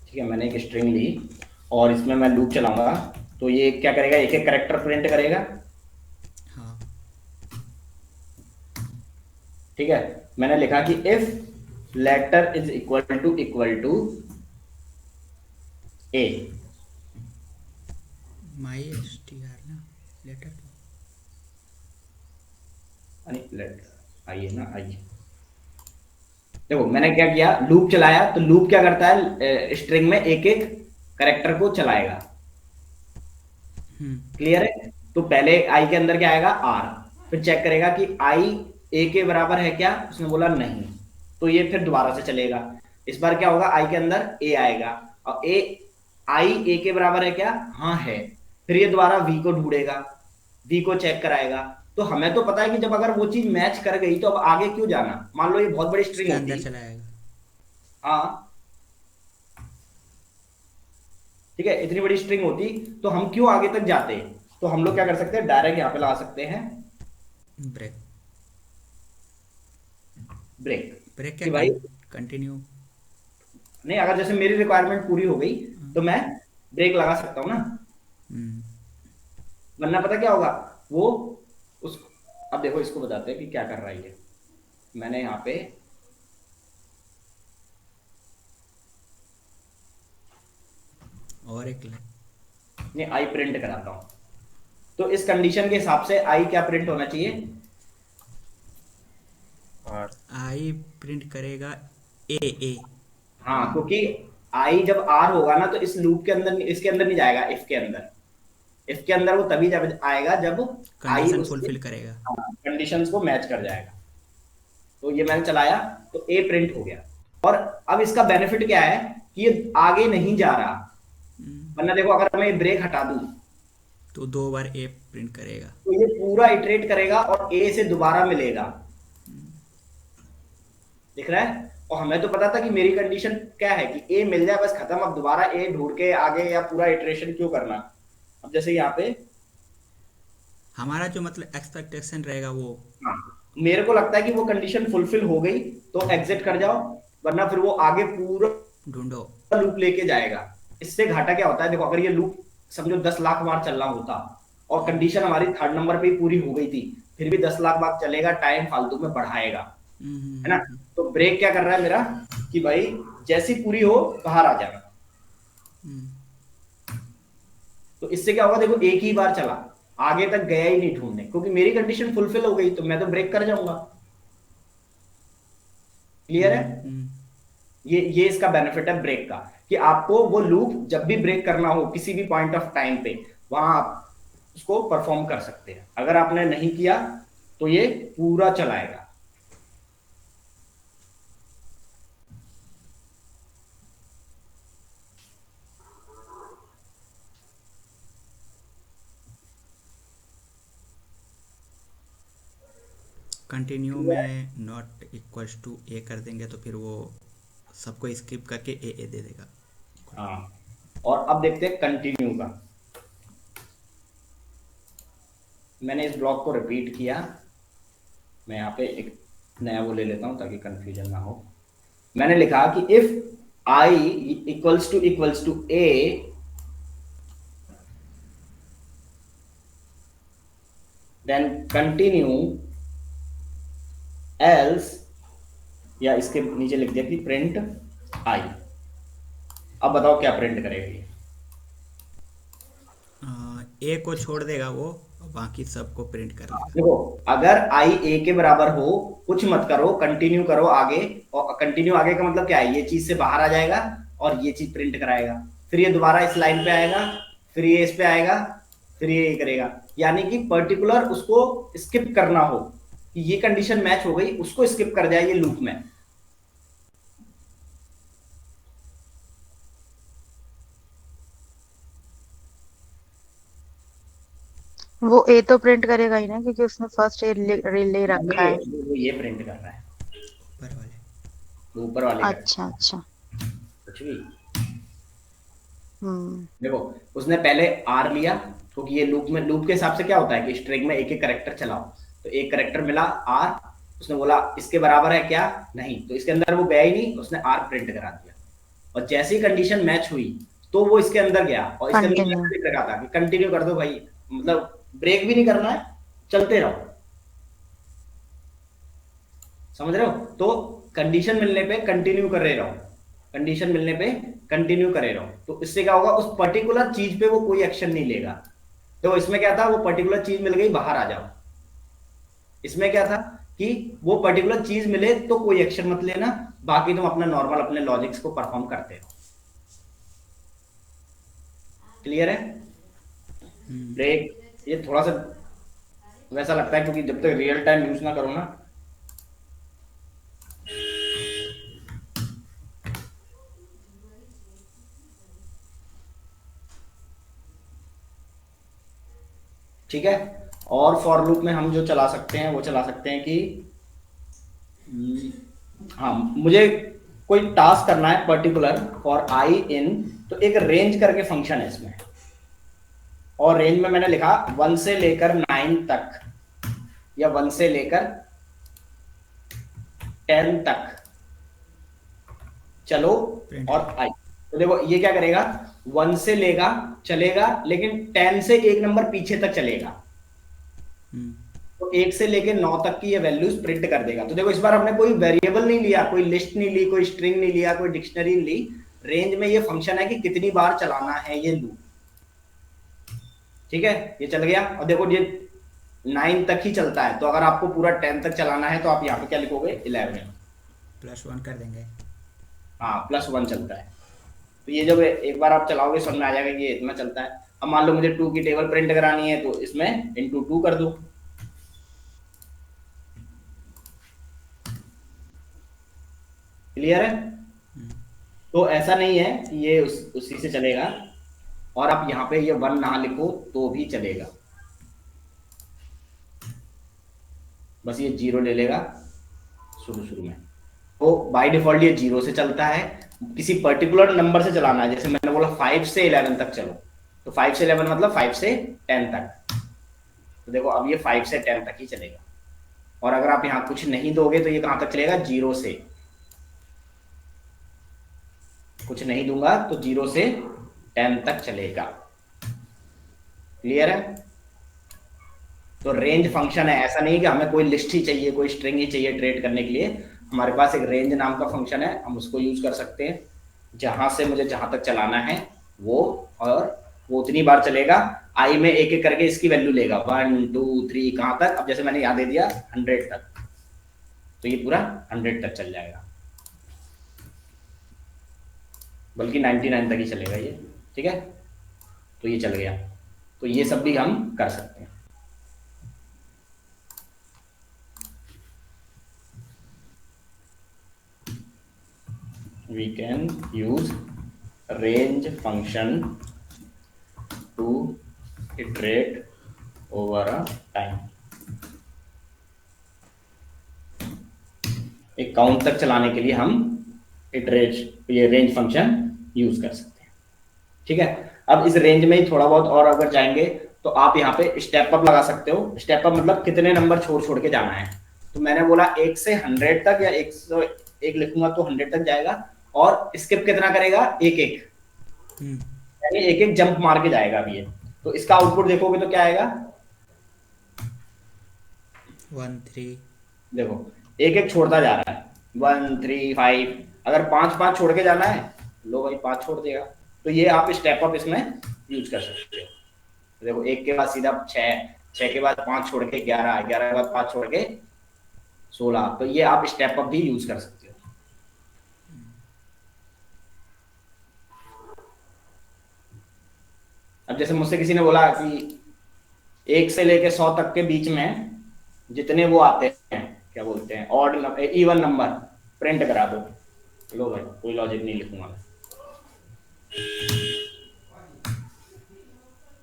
ठीक है, मैंने एक स्ट्रिंग ली और इसमें मैं लूप चलाऊंगा, तो ये क्या करेगा, एक एक कैरेक्टर प्रिंट करेगा। हाँ। ठीक है, मैंने लिखा कि if letter is equal to A. My S T R ना, लेटर। लेटर आइए ना, आइए। देखो मैंने क्या किया, लूप चलाया, तो लूप क्या करता है, स्ट्रिंग में एक एक कैरेक्टर को चलाएगा। क्लियर है? तो पहले आई के अंदर क्या आएगा, आर, फिर चेक करेगा कि आई ए के बराबर है क्या, उसने बोला नहीं, तो ये फिर दोबारा से चलेगा। इस बार क्या होगा, आई के अंदर ए आएगा, और ए, आई ए के बराबर है क्या, हाँ है, फिर ये दोबारा वी को ढूंढेगा, वी को चेक कराएगा। तो हमें तो पता है कि जब अगर वो चीज मैच कर गई तो अब आगे क्यों जाना। मान लो ये बहुत बड़ी उसके स्ट्रिंग अंदर होती, चलाएगा। हाँ ठीक है, इतनी बड़ी स्ट्रिंग होती तो हम क्यों आगे तक जाते। तो हम लोग क्या कर सकते हैं, डायरेक्ट यहां पे लगा सकते हैं ब्रेक। ब्रेक। ब्रेक क्या, कि भाई कंटिन्यू। नहीं, अगर जैसे मेरी रिक्वायरमेंट पूरी हो गई तो मैं ब्रेक लगा सकता हूँ ना, हम्म। वरना पता क्या होगा वो उस। अब देखो इसको बताते हैं कि क्या कर रहा है ये। मैंने यहाँ पे और एक नहीं आई प्रिंट कराता हूँ, तो इस कंडीशन के हिसाब से आई क्या प्रिंट होना चाहिए, और आई प्रिंट करेगा ए ए। हाँ, क्योंकि आई जब आर होगा ना तो इस लूप के अंदर, इसके अंदर नहीं जाएगा, इफ के अंदर। इफ के अंदर वो तभी जब आएगा जब आई कंडीशन उसके फुलफिल करेगा। कंडीशंस को मैच कर जाएगा। तो ये मैंने चलाया तो ए प्रिंट हो गया। और अब इसका बेनिफिट क्या है कि ये आगे नहीं जा रहा, वरना देखो अगर मैं ब्रेक हटा दूं तो 2 बार ए प्रिंट करेगा। तो ये पूरा इटरेट करेगा और ए से दोबारा मिलेगा। दिख रहा है? और हमें तो पता था कि मेरी कंडीशन क्या है कि ए मिल जाए बस खत्म, अब दोबारा ए ढूंढ के आगे या पूरा इटरेशन क्यों करना। अब जैसे यहाँ पे, हमारा जो मतलब एक्सपेक्टेशन रहेगा वो। हाँ, मेरे को लगता है कि वो कंडीशन फुलफिल हो गई तो एग्जिट कर जाओ, वरना फिर वो आगे पूरा ढूंढो। लूप लेके जाएगा। इससे घाटा क्या होता है, देखो अगर ये लूप समझो 10 लाख बार चल रहा होता और कंडीशन हमारी थर्ड नंबर पे ही पूरी हो गई थी, फिर भी 10 लाख बार चलेगा, टाइम फालतू में बढ़ाएगा, है ना। हम्म। तो ब्रेक क्या कर रहा है मेरा कि भाई जैसी पूरी हो बाहर आ जाना। हम्म। तो इससे क्या होगा, देखो एक ही बार चला, आगे तक गया ही नहीं ढूंढने, क्योंकि मेरी कंडीशन फुलफिल हो गई तो मैं तो ब्रेक कर जाऊंगा। क्लियर है। हम्म। ये इसका बेनिफिट है ब्रेक का, कि आपको वो लूप जब भी ब्रेक करना हो किसी भी पॉइंट ऑफ टाइम पे, वहां आप उसको परफॉर्म कर सकते हैं। अगर आपने नहीं किया तो ये पूरा चलाएगा। कंटिन्यू में नॉट इक्वल्स टू ए कर देंगे तो फिर वो सबको स्किप करके ए दे देगा। हाँ, और अब देखते हैं कंटिन्यू का। मैंने इस ब्लॉक को रिपीट किया, मैं यहाँ पे एक नया वो ले लेता हूं ताकि कंफ्यूजन ना हो। मैंने लिखा कि if I equals to A, then continue, else, या इसके नीचे लिख दिया कि प्रिंट आई। अब बताओ क्या प्रिंट करेगा ये। ए को छोड़ देगा वो, बाकी सबको प्रिंट कर लेगा। देखो अगर आई ए के बराबर हो, कुछ मत करो, कंटिन्यू करो आगे, और कंटिन्यू आगे का मतलब क्या है, ये चीज से बाहर आ जाएगा और ये चीज प्रिंट कराएगा, फिर ये दोबारा इस लाइन पे आएगा, फिर ये इस पे आएगा, फिर ये करेगा। यानी कि पर्टिकुलर उसको स्किप करना हो कि ये कंडीशन मैच हो गई, उसको स्किप कर जाए ये लूप में। वो ए तो प्रिंट करेगा ही ना, क्योंकि उसने फर्स्ट ए ले रखा नहीं, है। वो ये प्रिंट कर रहा है, ऊपर वाले। वो ऊपर वाले का अच्छा अच्छा। कुछ भी। हम्म। देखो उसने पहले आर लिया, क्योंकि ये लूप में, लूप के हिसाब से क्या होता है कि स्ट्रिंग में एक एक करेक्टर चलाओ, तो एक करेक्टर मिला आर, उसने बोला इसके बराबर है क्या, नहीं, तो इसके अंदर वो गया ही नहीं, उसने आर प्रिंट करा दिया। और जैसी कंडीशन मैच हुई तो वो इसके अंदर गया और इसके अंदर कंटिन्यू। लिख रखा था कि कंटिन्यू कर दो भाई, मतलब ब्रेक भी नहीं करना है, चलते रहो। समझ रहे हो। तो कंडीशन मिलने पे कंटिन्यू कर रहे रहो, कंडीशन मिलने पे कंटिन्यू करे रहो, तो इससे क्या होगा, उस पर्टिकुलर चीज पे वो कोई एक्शन नहीं लेगा। तो इसमें क्या था, वो पर्टिकुलर चीज मिल गई बाहर आ जाओ। इसमें क्या था कि वो पर्टिकुलर चीज मिले तो कोई एक्शन मत लेना, बाकी तुम अपना नॉर्मल अपने लॉजिक्स को परफॉर्म करते रहो। क्लियर है। ब्रेक ये थोड़ा सा वैसा लगता है, क्योंकि जब तक रियल टाइम यूज ना करो ना, ठीक है। और फॉर लूप में हम जो चला सकते हैं वो चला सकते हैं कि हाँ, मुझे कोई टास्क करना है पर्टिकुलर फॉर आई इन, तो एक रेंज करके फंक्शन है इसमें, और रेंज में मैंने लिखा 1 से लेकर 9 तक, या 1 से लेकर 10 तक चलो प्रिंट और कर। आई। तो देखो ये क्या करेगा, 1 से लेगा चलेगा, लेकिन 10 से एक नंबर पीछे तक चलेगा, हम्म। तो 1 से लेके 9 तक की ये वैल्यूज प्रिंट कर देगा। तो देखो इस बार हमने कोई वेरिएबल नहीं लिया, कोई लिस्ट नहीं ली, कोई स्ट्रिंग नहीं लिया, कोई डिक्शनरी नहीं ली, रेंज में ये फंक्शन है कि कितनी बार चलाना है ये लूप। ठीक है, ये चल गया, और देखो ये 9 तक ही चलता है, तो अगर आपको पूरा 10 तक चलाना है तो आप यहाँ पे क्या लिखोगे, 11। +1 कर देंगे। हाँ, +1 चलता है। तो ये जब एक बार आप चलाओगे समझ में आ जाएगा कि ये इतना चलता है। अब मान लो मुझे 2 की टेबल प्रिंट करानी है, तो इसमें इंटू 2 कर दो। क्लियर है। तो ऐसा नहीं है कि ये उसी से चलेगा, और आप यहाँ पे ये 1 ना लिखो तो भी चलेगा, बस ये 0 ले लेगा शुरू शुरू में। तो बाय डिफॉल्ट ये 0 से चलता है। किसी पर्टिकुलर नंबर से चलाना है, जैसे मैंने बोला 5 से 11 तक चलो, तो 5 से 11 मतलब 5 से 10 तक। तो देखो अब ये 5 से 10 तक ही चलेगा। और अगर आप यहाँ कुछ नहीं दोगे तो ये कहां तक चलेगा, 0 से। कुछ नहीं दूंगा तो 0 से 10 तक चलेगा। क्लियर है? तो रेंज फंक्शन है, ऐसा नहीं कि हमें कोई लिस्ट ही चाहिए, कोई स्ट्रिंग ही चाहिए ट्रेड करने के लिए। हमारे पास एक रेंज नाम का फंक्शन है, हम उसको यूज कर सकते हैं। जहां से मुझे जहां तक चलाना है वो, और वो उतनी बार चलेगा। आई में एक एक करके इसकी वैल्यू लेगा, 1 2 3 कहां तक। अब जैसे मैंने यहाँ दे दिया 100 तक, तो ये पूरा 100 तक चल जाएगा, बल्कि 99 तक ही चलेगा ये। ठीक है, तो ये चल गया। तो ये सब भी हम कर सकते हैं। We can use range function to iterate over a time। एक काउंट तक चलाने के लिए हम इटरेट ये रेंज फंक्शन यूज कर सकते हैं। ठीक है, अब इस रेंज में ही थोड़ा बहुत और अगर जाएंगे तो आप यहाँ पे स्टेप अप लगा सकते हो। स्टेप अप मतलब कितने नंबर छोड़ छोड़ के जाना है। तो मैंने बोला 1 से 100 तक, या 101 लिखूंगा तो 100 तक जाएगा। और स्किप कितना करेगा, एक एक, हम्म। यानी एक एक जंप मार के जाएगा अभी ये। तो इसका आउटपुट देखोगे तो क्या आएगा, 1 3। देखो एक एक छोड़ता जा रहा है, 1 3 5। अगर 5 5 छोड़ के जाना है, लो भाई 5 छोड़ देगा। तो ये आप स्टेप अप इसमें यूज कर सकते हो। देखो एक के बाद सीधा 6, 6 के बाद 5 छोड़ के 11, 11 के बाद 5 छोड़ के 16। तो ये आप स्टेप अप भी यूज कर सकते हो। अब जैसे मुझसे किसी ने बोला कि 1 से लेके 100 तक के बीच में जितने वो आते हैं, क्या बोलते हैं, ऑड इवन नंबर प्रिंट करा दो। लो भाई कोई लॉजिक नहीं लिखूंगा मैं।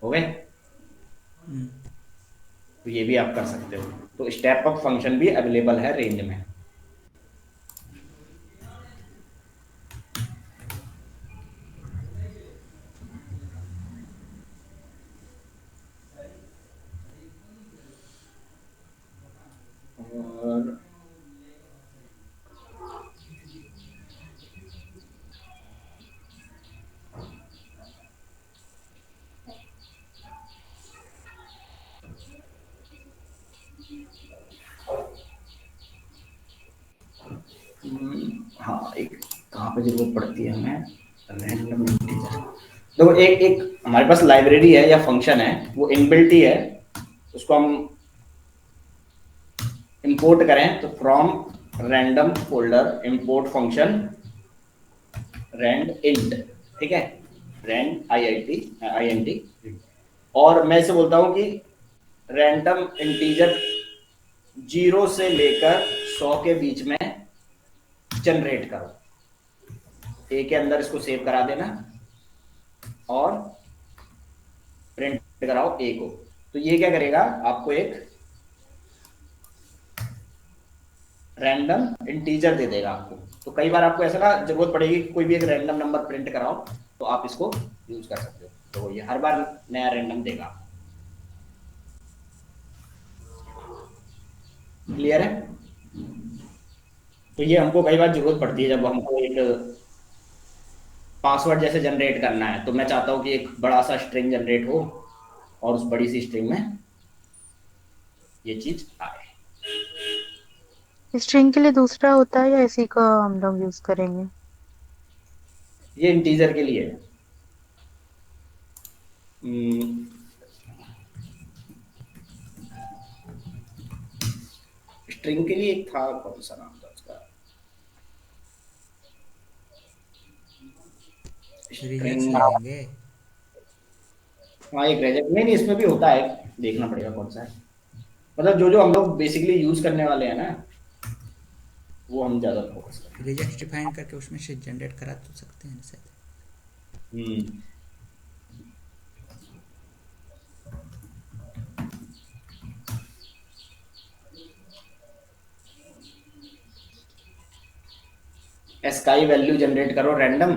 हो गए? तो ये भी आप कर सकते हो। तो स्टेप अप फंक्शन भी अवेलेबल है रेंज में। और हाँ, एक कहाँ पे जरूरत पड़ती है हमें, रैंडम इंटीजर। देखो एक एक हमारे पास लाइब्रेरी है या फंक्शन है, वो इनबिल्ट ही है। उसको हम इंपोर्ट करें तो from random folder import function rand int. ठीक है, रैंड आई एन टी। और मैं इसे बोलता हूं कि रैंडम इंटीजर 0 से लेकर 100 के बीच में जनरेट करो। ए के अंदर इसको सेव करा देना और प्रिंट कराओ ए को। तो ये क्या करेगा, आपको एक रैंडम इंटीजर दे देगा आपको। तो कई बार आपको ऐसा ना जरूरत पड़ेगी कि कोई भी एक रैंडम नंबर प्रिंट कराओ, तो आप इसको यूज कर सकते हो। तो ये हर बार नया रैंडम देगा। क्लियर है? तो ये हमको कई बार जरूरत पड़ती है जब हमको एक पासवर्ड जैसे जनरेट करना है। तो मैं चाहता हूँ कि एक बड़ा सा स्ट्रिंग जनरेट हो और उस बड़ी सी स्ट्रिंग में ये चीज आए। स्ट्रिंग के लिए दूसरा होता है या इसी का हम लोग यूज करेंगे? ये इंटीजर के लिए है। हम्म, स्ट्रिंग के लिए एक था, कौन सा नाम था उसका, रिजेक्ट्स स्ट्रिंग। लगेंगे। हाँ एक रेजेक्ट, नहीं नहीं इसमें भी होता है, देखना पड़ेगा कौन सा है। मतलब जो जो हम लोग बेसिकली यूज करने वाले हैं ना, वो हम ज्यादा फोकस करें। रिजेक्ट्स डिफाइन करके उसमें से जनरेट करा तो सकते हैं ना शायद। हम्म, एस्काई वैल्यू जनरेट करो रैंडम,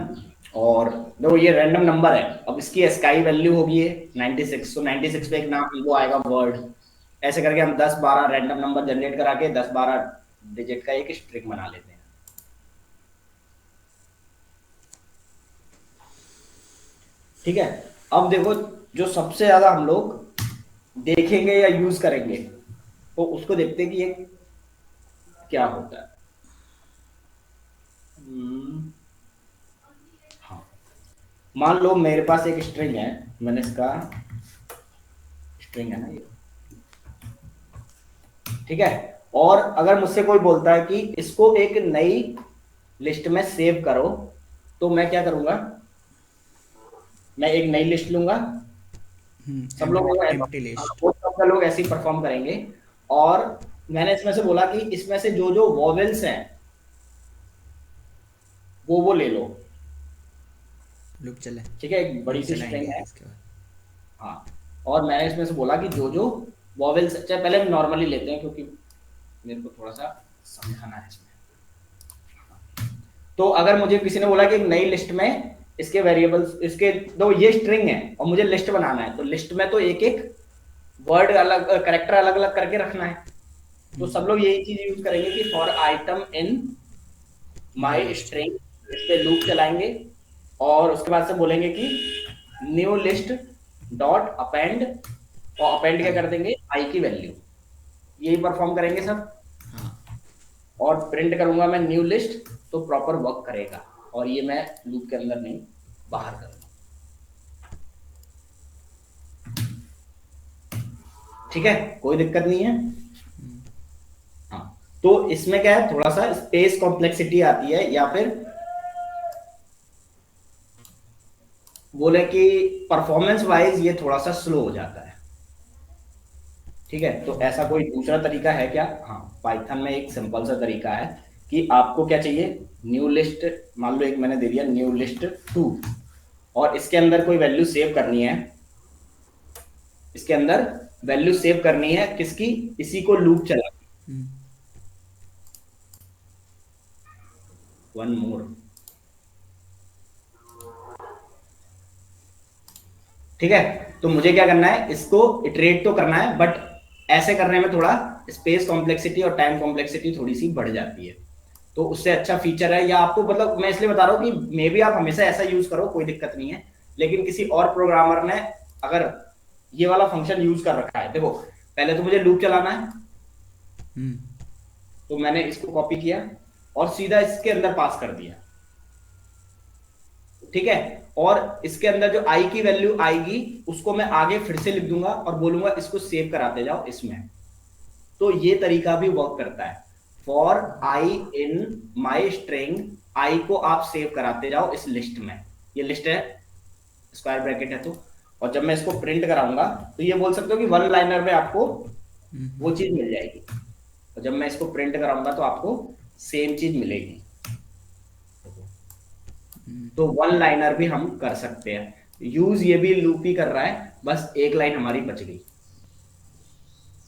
और देखो ये रैंडम नंबर है, अब इसकी एस्काई वैल्यू होगी ये 96, तो 96 पे एक नाम वो आएगा वर्ड, ऐसे करके हम 10-12 रैंडम नंबर जनरेट करा के 10-12 डिजिट का एक स्ट्रिंग बना लेते हैं। ठीक है, अब देखो जो सबसे ज्यादा हम लोग देखेंगे या यूज करेंगे, तो उसको देखते हैं कि ये क्या होता है। हाँ, मान लो मेरे पास एक स्ट्रिंग है, मैंने इसका स्ट्रिंग है ना ये, ठीक है, और अगर मुझसे कोई बोलता है कि इसको एक नई लिस्ट में सेव करो, तो मैं क्या करूंगा, मैं एक नई लिस्ट लूंगा, सब लोग एम्प्टी लिस्ट। सब लोग ऐसे ही परफॉर्म करेंगे, और मैंने इसमें से बोला कि इसमें से जो जो वॉवेल्स हैं वो ले लो। लूप चले, ठीक है, एक बड़ी सी चलाएंगे स्ट्रिंग है। इसके बाद। हाँ, और मैंने इसमें से बोला कि जो जो वॉवेल्स, चाहे पहले हम नॉर्मली लेते हैं क्योंकि मेरे को थोड़ा सा समझाना है इसमें। तो अगर मुझे किसी ने बोला कि एक नई लिस्ट में इसके वेरिएबल्स, इसके दो ये स्ट्रिंग है और मुझे लिस्ट बनाना है, तो लिस्ट में तो एक एक वर्ड अलग, करेक्टर अलग अलग करके रखना है, तो सब लोग यही चीज यूज करेंगे कि for item in my string, इस पे लूप चलाएंगे, और उसके बाद से बोलेंगे कि न्यू लिस्ट डॉट अपेंड, और अपेंड क्या कर देंगे, आई की वैल्यू, यही परफॉर्म करेंगे सब। हाँ, और प्रिंट करूंगा मैं न्यू लिस्ट, तो प्रॉपर वर्क करेगा, और ये मैं लूप के अंदर नहीं, बाहर करूंगा। ठीक है, कोई दिक्कत नहीं है। हाँ, तो इसमें क्या है, थोड़ा सा स्पेस कॉम्प्लेक्सिटी आती है, या फिर बोले कि परफॉर्मेंस वाइज ये थोड़ा सा स्लो हो जाता है। ठीक है, तो ऐसा कोई दूसरा तरीका है क्या? हाँ, पाइथन में एक सिंपल सा तरीका है कि आपको क्या चाहिए, न्यू लिस्ट, मान लो एक मैंने दे दिया न्यू लिस्ट 2, और इसके अंदर कोई वैल्यू सेव करनी है, इसके अंदर वैल्यू सेव करनी है किसकी, इसी को लूप चला, वन मोर। ठीक है, तो मुझे क्या करना है, इसको इटरेट तो करना है, बट ऐसे करने में थोड़ा स्पेस कॉम्प्लेक्सिटी और टाइम कॉम्प्लेक्सिटी थोड़ी सी बढ़ जाती है, तो उससे अच्छा फीचर है, या आपको मतलब मैं इसलिए बता रहा हूँ कि मे बी आप हमेशा ऐसा यूज करो, कोई दिक्कत नहीं है, लेकिन किसी और प्रोग्रामर ने अगर ये वाला फंक्शन यूज कर रखा है, देखो पहले तो मुझे लूप चलाना है, तो मैंने इसको कॉपी किया और सीधा इसके अंदर पास कर दिया। ठीक है, और इसके अंदर जो आई की वैल्यू आएगी उसको मैं आगे फिर से लिख दूंगा और बोलूंगा इसको सेव कराते जाओ इसमें, तो ये तरीका भी वर्क करता है। For I in my string, आई को आप सेव कराते जाओ इस लिस्ट में, ये लिस्ट है, स्क्वायर ब्रैकेट है, तो और जब मैं इसको प्रिंट कराऊंगा तो ये बोल सकते हो कि वन लाइनर में आपको वो चीज मिल जाएगी, और जब मैं इसको प्रिंट कराऊंगा तो आपको सेम चीज मिलेगी। तो वन लाइनर भी हम कर सकते हैं यूज, ये भी लूप ही कर रहा है, बस एक लाइन हमारी बच गई,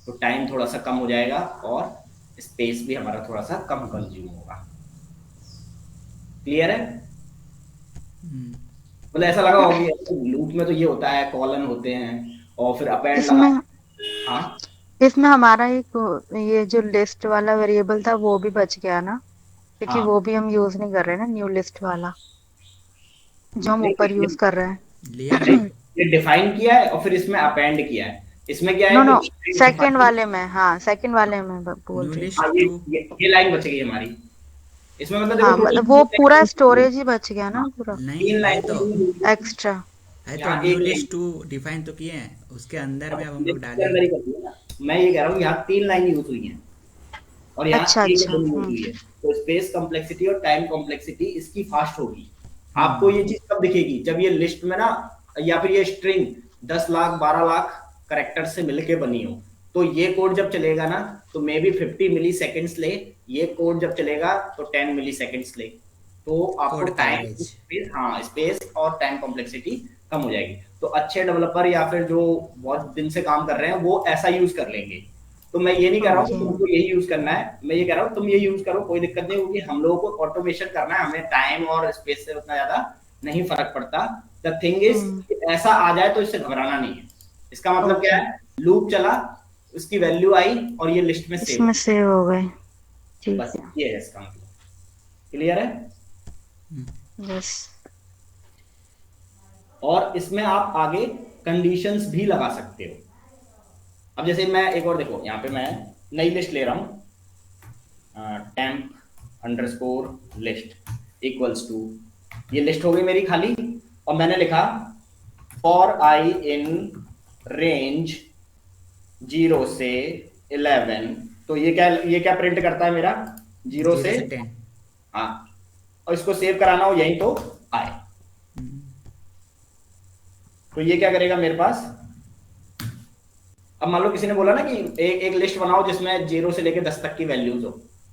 तो टाइम थोड़ा सा कम हो जाएगा और स्पेस भी हमारा थोड़ा सा कम कंज्यूम होगा। क्लियर है? मतलब ऐसा लगा होगा लूप में तो ये होता है, कॉलन होते हैं और फिर अपेंड लगा। इसमें हाँ, इसमें हमारा एक ये जो लिस्ट वाला वेरिएबल था वो भी बच गया ना, क्योंकि हाँ, वो भी हम यूज नहीं कर रहे ना, न्यू लिस्ट वाला जो हम ऊपर नहीं यूज कर रहे लिया नहीं, ना। ये डिफाइन किया है और फिर इसमें अपेंड किया है, इसमें क्या है नो नो, कि string सेकंड define- वाले में, हाँ सेकंड वाले में बोल न्यू रही हूँ। लिस्ट हाँ, टू। ये लाइन बच गई हमारी, इसमें मतलब देखो हाँ टोटल मतलब वो पूरा स्टोरेज ही बच गया ना पूरा नहीं तीन है लाइन तो, एक्स्ट्रा। है तो यहाँ न्यू एक लाइन लिस्ट टू डिफाइन तो किए हैं, उसके अंदर में अब हम लोग के डाले। अंदर ही कर दिया ना। मैं ये कह रहा हूँ यहाँ 3 लाइन यूज हुई है और यहाँ अच्छा एक अच्छा, लाइन यूज हुई है, तो स्पेस कॉम्प्लेक्सिटी और टाइम कॉम्प्लेक्सिटी इसकी फास्ट होगी। आपको ये चीज कब दिखेगी, जब ये लिस्ट में ना, या फिर ये स्ट्रिंग 10 लाख 12 लाख करेक्टर से मिलके बनी हो, तो ये कोड जब चलेगा ना तो मे बी 50 मिली सेकेंड्स ले, ये कोड जब चलेगा तो 10 मिली सेकेंड्स ले, तो आपको कोड का टाइम एवरेज। स्पेस, हाँ स्पेस और टाइम कॉम्प्लेक्सिटी कम हो जाएगी। तो अच्छे डेवलपर या फिर जो बहुत दिन से काम कर रहे हैं वो ऐसा यूज कर लेंगे। तो मैं ये नहीं कह रहा हूँ कि ओके। तुमको यही यूज करना है, मैं ये कह रहा हूँ तुम ये यूज करो, कोई दिक्कत नहीं होगी। हम लोगों को ऑटोमेशन करना है, हमें टाइम और स्पेस से उतना ज्यादा नहीं फर्क पड़ता। The thing hmm. इज ऐसा आ जाए तो इससे घबराना नहीं है। इसका मतलब क्या ओके। है, लूप चला, उसकी वैल्यू आई और ये लिस्ट में सेव, इसमें सेव हो गए। ठीक बस है। ये है इसका मतलब। क्लियर है? यस। और इसमें आप आगे कंडीशंस भी लगा सकते हो। अब जैसे मैं एक और देखो, यहाँ पे मैं नई लिस्ट ले रहा हूँ, temp underscore list equals to, ये लिस्ट हो गई मेरी खाली, और मैंने लिखा फॉर आई इन रेंज 0 से 11। तो ये क्या प्रिंट करता है मेरा, 0 जीरो से, से 10। हाँ, और इसको सेव कराना हो यही तो आए, तो ये क्या करेगा मेरे पास। अब मान लो किसी ने बोला ना कि एक लिस्ट बनाओ जिसमें 0 से लेकर 10 तक की वैल्यूज हो,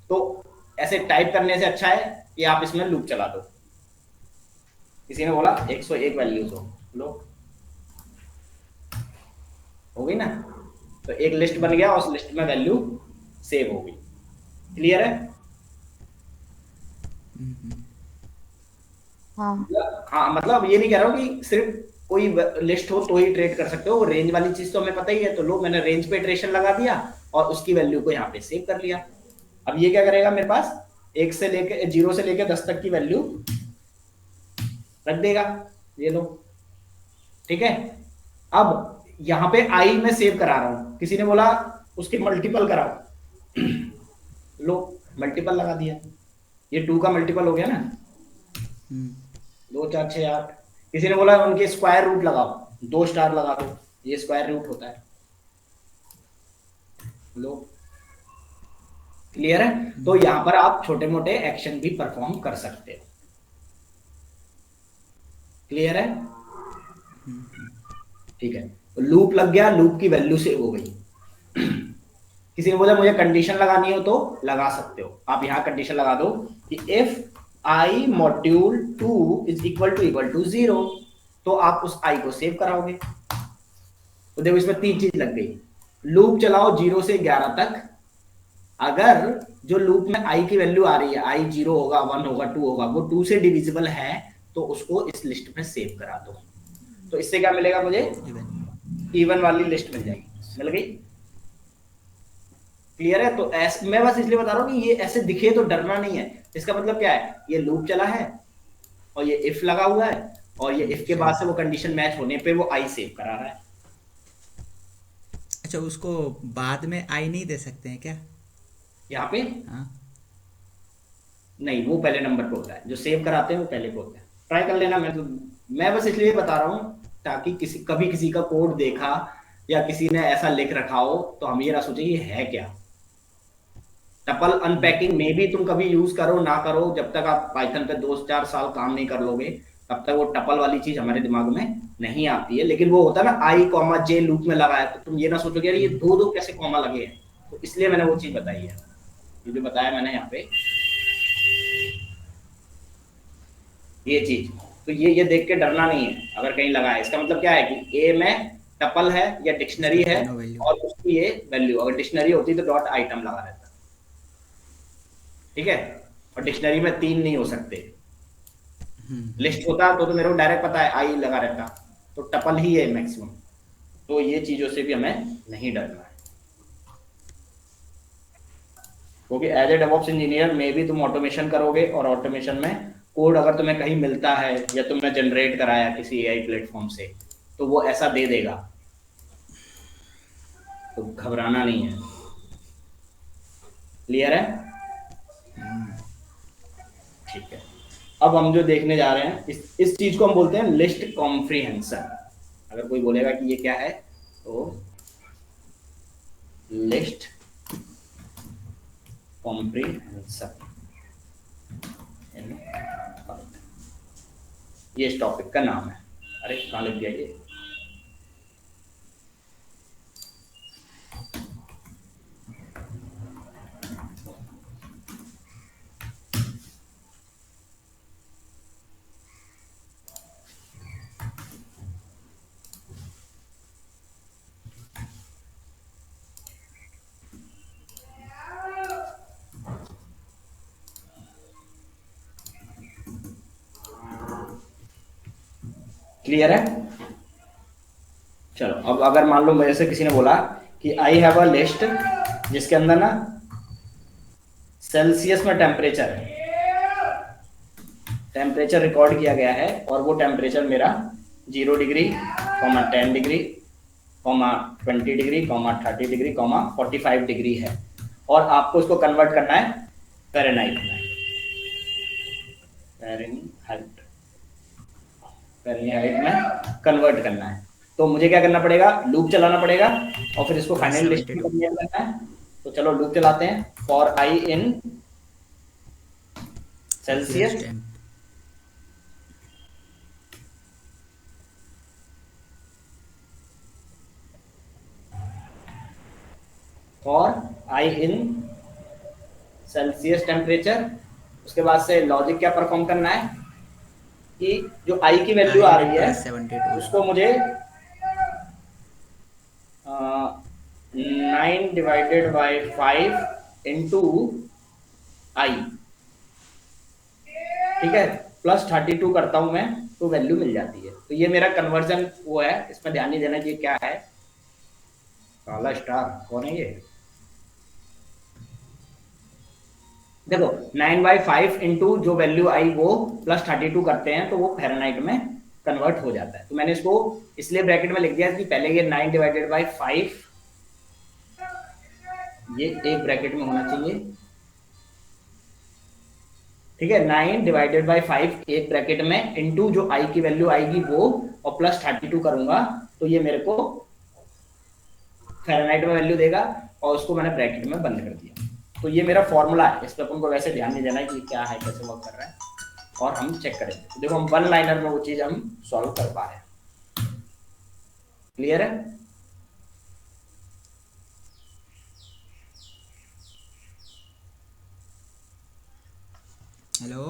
तो ऐसे टाइप करने से अच्छा है कि आप इसमें लूप चला दो। किसी ने बोला 101 वैल्यूज लो, हो गई ना, तो एक लिस्ट बन गया, उस लिस्ट में वैल्यू सेव हो गई। क्लियर है? हाँ। हाँ, मतलब ये नहीं कह रहा हूँ कि सिर्फ कोई लिस्ट हो तो ही ट्रेड कर सकते हो, रेंज वाली चीज तो हमें पता ही है, तो लो मैंने रेंज पे इटरेशन लगा दिया और उसकी वैल्यू को यहाँ पे सेव कर लिया। अब ये क्या करेगा मेरे पास, 0 से लेके 10 तक की वैल्यू रख देगा, ये लो, ठीक है। अब यहाँ पे आई में सेव करा रहा हूं, किसी ने बोला उसके मल्टीपल कराओ, लो मल्टीपल लगा दिया, ये 2 का मल्टीपल हो गया ना, 2 4 6 8। किसी ने बोला उनके स्क्वायर रूट लगाओ, 2 स्टार लगा दो, ये स्क्वायर रूट होता है, लो। क्लियर है? तो यहां पर आप छोटे मोटे एक्शन भी परफॉर्म कर सकते हो। क्लियर है? ठीक है, तो लूप लग गया, लूप की वैल्यू सेव हो गई। किसी ने बोला मुझे कंडीशन लगानी हो तो लगा सकते हो, आप यहां कंडीशन लगा दो कि if I module 2 is equal to 0, तो आप उस आई को सेव कराओगे। तो देखो इसमें 3 चीज लग गई, लूप चलाओ 0 से 11 तक, अगर जो लूप में आई की वैल्यू आ रही है, आई 0 होगा 1 होगा 2 होगा, वो 2 से डिविजिबल है, तो उसको इस लिस्ट में सेव करा दो। तो इससे क्या मिलेगा मुझे, इवन वाली लिस्ट मिल जाएगी, मिल गई। क्लियर है? तो ऐसे मैं बस इसलिए बता रहा हूँ कि ये ऐसे दिखे तो डरना नहीं है। इसका मतलब क्या है, ये लूप चला है और ये इफ लगा हुआ है, और ये इफ के अच्छा। बाद से वो कंडीशन मैच होने पे वो आई सेव करा रहा है। अच्छा, उसको बाद में आई नहीं दे सकते हैं क्या? यहाँ पे हाँ। नहीं, वो पहले नंबर पे होता है, जो सेव कराते हैं वो पहले पे होता है। ट्राई कर लेना, मैं बस इसलिए बता रहा हूँ ताकि किसी का कोड देखा या किसी ने ऐसा लिख रखा हो तो हम ये ना सोचे ये है क्या। टपल अनपैकिंग में भी तुम कभी यूज करो ना करो, जब तक आप पाइथन पे 2 4 साल काम नहीं कर लोगे तब तक वो टपल वाली चीज हमारे दिमाग में नहीं आती है। लेकिन वो होता है ना आई कॉमा जे लूप में लगा है, तो तुम ये ना सोचोगे यार ये दो दो कैसे कॉमा लगे हैं, तो इसलिए मैंने वो चीज बताई है, ये जो बताया मैंने यहाँ पे ये चीज। तो ये देख के डरना नहीं है अगर कहीं लगा है। इसका मतलब क्या है कि ए में टपल है या उसका डिक्शनरी है, नो वैल्यू। और उसकी ये वैल्यू, अगर डिक्शनरी होती तो डॉट आइटम लगा रहता, ठीक है। और डिक्शनरी में 3 नहीं हो सकते, लिस्ट होता तो मेरे को डायरेक्ट पता है आई लगा रहता, तो टपल ही है मैक्सिमम। तो ये चीजों से भी हमें नहीं डरना है, क्योंकि एज ए डेवऑप्स इंजीनियर में भी तुम ऑटोमेशन करोगे, और ऑटोमेशन में कोड अगर तुम्हें कहीं मिलता है या तुमने जनरेट कराया किसी एआई प्लेटफॉर्म से, तो वो ऐसा दे देगा, तो घबराना नहीं है। क्लियर है? ठीक है। अब हम जो देखने जा रहे हैं इस चीज को हम बोलते हैं लिस्ट कॉम्प्रिहेंशन। अगर कोई बोलेगा कि ये क्या है, तो लिस्ट कॉम्प्रिहेंशन, ये इस टॉपिक का नाम है। अरे कहाँ लिख दिया ये, क्लियर है? चलो अब अगर मान लो मेरे से किसी ने बोला कि आई हैव अ लिस्ट जिसके अंदर ना सेल्सियस में टेम्परेचर है, टेम्परेचर रिकॉर्ड किया गया है और वो टेम्परेचर मेरा 0 degree, 10 degree, 20 degree, 30 degree, 45 degree है, और आपको इसको कन्वर्ट करना है फ़ारेनहाइट में। फ़ारेनहाइट में कन्वर्ट करना है, तो मुझे क्या करना पड़ेगा, लूप चलाना पड़ेगा और फिर इसको फाइनल लिस्ट में करना है। तो चलो लूप चलाते हैं। फॉर आई इन सेल्सियस और आई इन सेल्सियस टेम्परेचर। उसके बाद से लॉजिक क्या परफॉर्म करना है कि जो आई की वैल्यू आ रही है 72 उसको मुझे 9 डिवाइडेड बाई 5 इंटू आई, ठीक है, प्लस 32 करता हूं मैं तो वैल्यू मिल जाती है। तो ये मेरा कन्वर्जन वो है, इसमें ध्यान नहीं देना चाहिए क्या है। काला स्टार कौन है ये? देखो 9/5 इंटू जो वैल्यू आई वो प्लस 32 करते हैं तो वो फ़ारेनहाइट में कन्वर्ट हो जाता है। तो मैंने इसको इसलिए ब्रैकेट में लिख दिया कि पहले ये 9 डिवाइडेड बाई 5 ये एक ब्रैकेट में होना चाहिए, ठीक है, 9 डिवाइडेड बाई 5 एक ब्रैकेट में इंटू जो आई की वैल्यू आएगी वो और प्लस 32 करूंगा तो ये मेरे को फ़ारेनहाइट में वैल्यू देगा और उसको मैंने ब्रैकेट में बंद कर दिया। तो ये मेरा फॉर्मूला है, इस पर अपन को वैसे ध्यान नहीं देना है कि क्या है, कैसे वर्क कर रहा है, और हम चेक करेंगे। तो देखो हम वन लाइनर में वो चीज हम सॉल्व कर पा रहे हैं। क्लियर है? हेलो।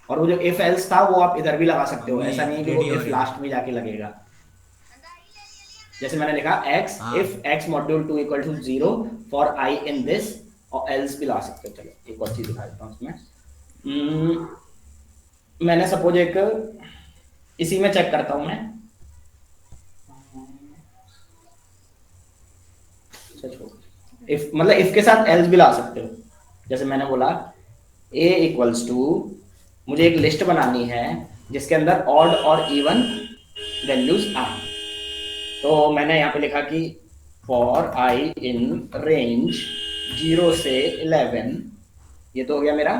और वो जो इफ एल्स था वो आप इधर भी लगा सकते हो, ऐसा नहीं है कि वो इफ लास्ट में जाके लगेगा। जैसे मैंने लिखा x if x module 2 equal to 0 for i in this, और एल्स भी ला सकते हो। चलो एक और चीज दिखा देता हूँ इसमें। मैंने सपोज एक इसी में चेक करता हूं मैं, इफ मतलब इफ के साथ एल्स भी ला सकते हो। जैसे मैंने बोला a इक्वल्स टू, मुझे एक लिस्ट बनानी है जिसके अंदर ऑड और इवन वैल्यूज आए। तो मैंने यहाँ पे लिखा कि फॉर आई इन रेंज 0 से 11, ये तो हो गया मेरा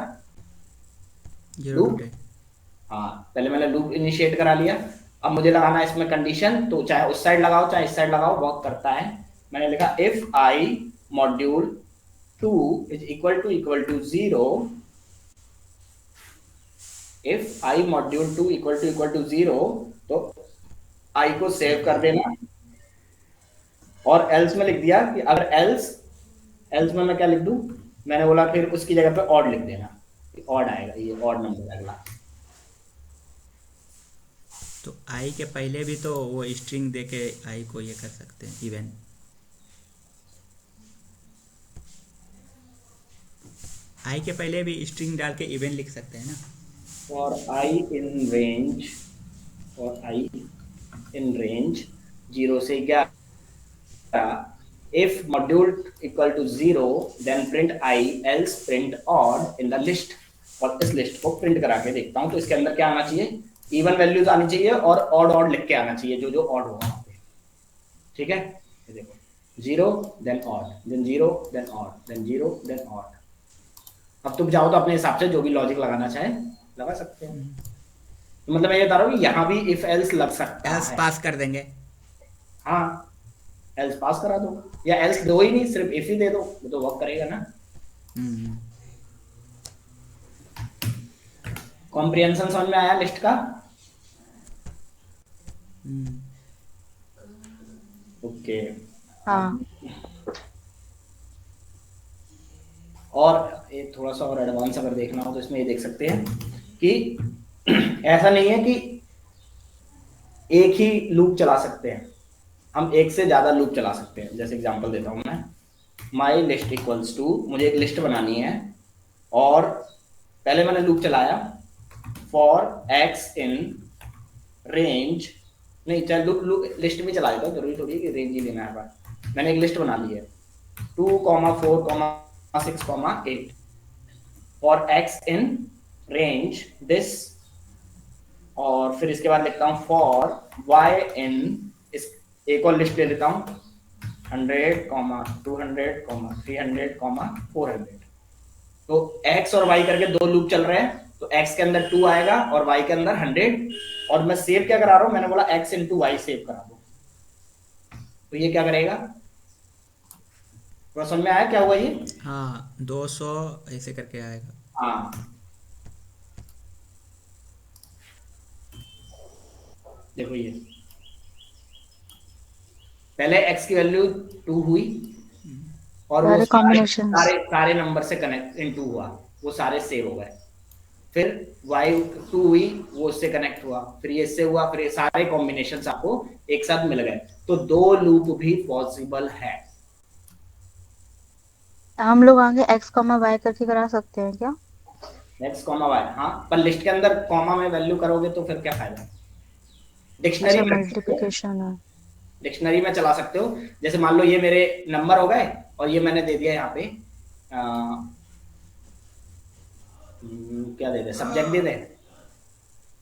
लूप। हाँ, पहले मैंने लूप इनिशिएट करा लिया। अब मुझे लगाना है इसमें कंडीशन, तो चाहे उस साइड लगाओ चाहे इस साइड लगाओ वर्क करता है। मैंने लिखा if I module 2 is equal to 0, if I module 2 equal to 0, तो आई को सेव कर देना और एल्स में लिख दिया कि अगर एल्स में मैं क्या लिख दूं, मैंने बोला फिर उसकी जगह पे ऑड लिख देना, ऑड आएगा, ये ऑड नंबर अगला। तो आई के पहले भी तो वो स्ट्रिंग देके आई को ये कर सकते हैं इवन। आई के पहले भी स्ट्रिंग डाल के इवन लिख सकते हैं ना। For I in range, for I in range 0 से 11, if module equal to 0 then print I else print odd in the list। और इस लिस्ट को प्रिंट करा के देखता हूं तो इसके अंदर क्या आना चाहिए, इवन वैल्यूज आनी चाहिए और ऑड लिख के आना चाहिए, जो ऑड होगा वहां पे। ठीक है, ये देखो 0 then odd then 0 then odd then 0 then odd. अब तुम चाहो तो अपने हिसाब से जो भी लॉजिक लगाना चाहे लगा सकते हैं। तो मतलब मैं ये बता रहा हूँ कि यहाँ भी इफ एल्स लग सकता है, एल्स पास कर देंगे। हाँ, एल्स पास करा दो या एल्स दो ही नहीं, सिर्फ इफ ही दे दो, वो तो वर्क करेगा ना। कॉम्प्रिहेंशन समझ में आया लिस्ट का? ओके। हाँ। और एक थोड़ा सा और एडवांस अगर देखना हो तो इसमें ये देख सकते हैं कि ऐसा नहीं है कि एक ही लूप चला सकते हैं, हम एक से ज्यादा लूप चला सकते हैं। जैसे एग्जांपल देता हूं मैं, माई लिस्ट इक्वल्स टू, मुझे एक लिस्ट बनानी है और पहले मैंने लूप चलाया फॉर एक्स इन रेंज, नहीं चल लिस्ट में चला देता हूँ, जरूरी थोड़ी है कि रेंज ही लेना है। बात मैंने एक लिस्ट बना ली है 2,4,6,8 for x in range this, और फिर इसके बाद लिखता हूँ फॉर वाई इन, इस एक और लिस्ट ले लेता हूँ 100, 200, 300, 400। तो x और y करके दो लूप चल रहे हैं, तो x के अंदर 2 आएगा और y के अंदर 100, और मैं सेव क्या करा रहा हूं, मैंने बोला x इंटू वाई सेव करा दो, तो ये क्या करेगा, पूरा समझ में आया क्या हुआ ये? हाँ 200 ऐसे करके आएगा। हाँ देखो ये पहले x की वैल्यू 2 हुई और वो सारे कॉम्बिनेशंस। सारे सारे नंबर से कनेक्ट इनटू हुआ, वो सारे सेव हो गए। फिर y2 हुई, वो इससे कनेक्ट हुआ, फिर ये इससे हुआ, फिर ये सारे कॉम्बिनेशन आपको एक साथ मिल गए, तो 2 लूप भी पॉसिबल है। हम लोग आगे x कॉमा y करके करा सकते हैं क्या? x कॉमा y, हाँ, पर लिस्ट के अंदर कॉमा में वैल्यू करोगे तो फिर क्या फायदा? डिक्शनरी अच्छा, में मल्टीप्लिकेशन है। डिक्शनरी में चला सकते हो। जैसे मान लो ये मेरे नंबर हो गए और ये मैंने दे दिया यहाँ पे क्या दे दे, सब्जेक्ट दे दे।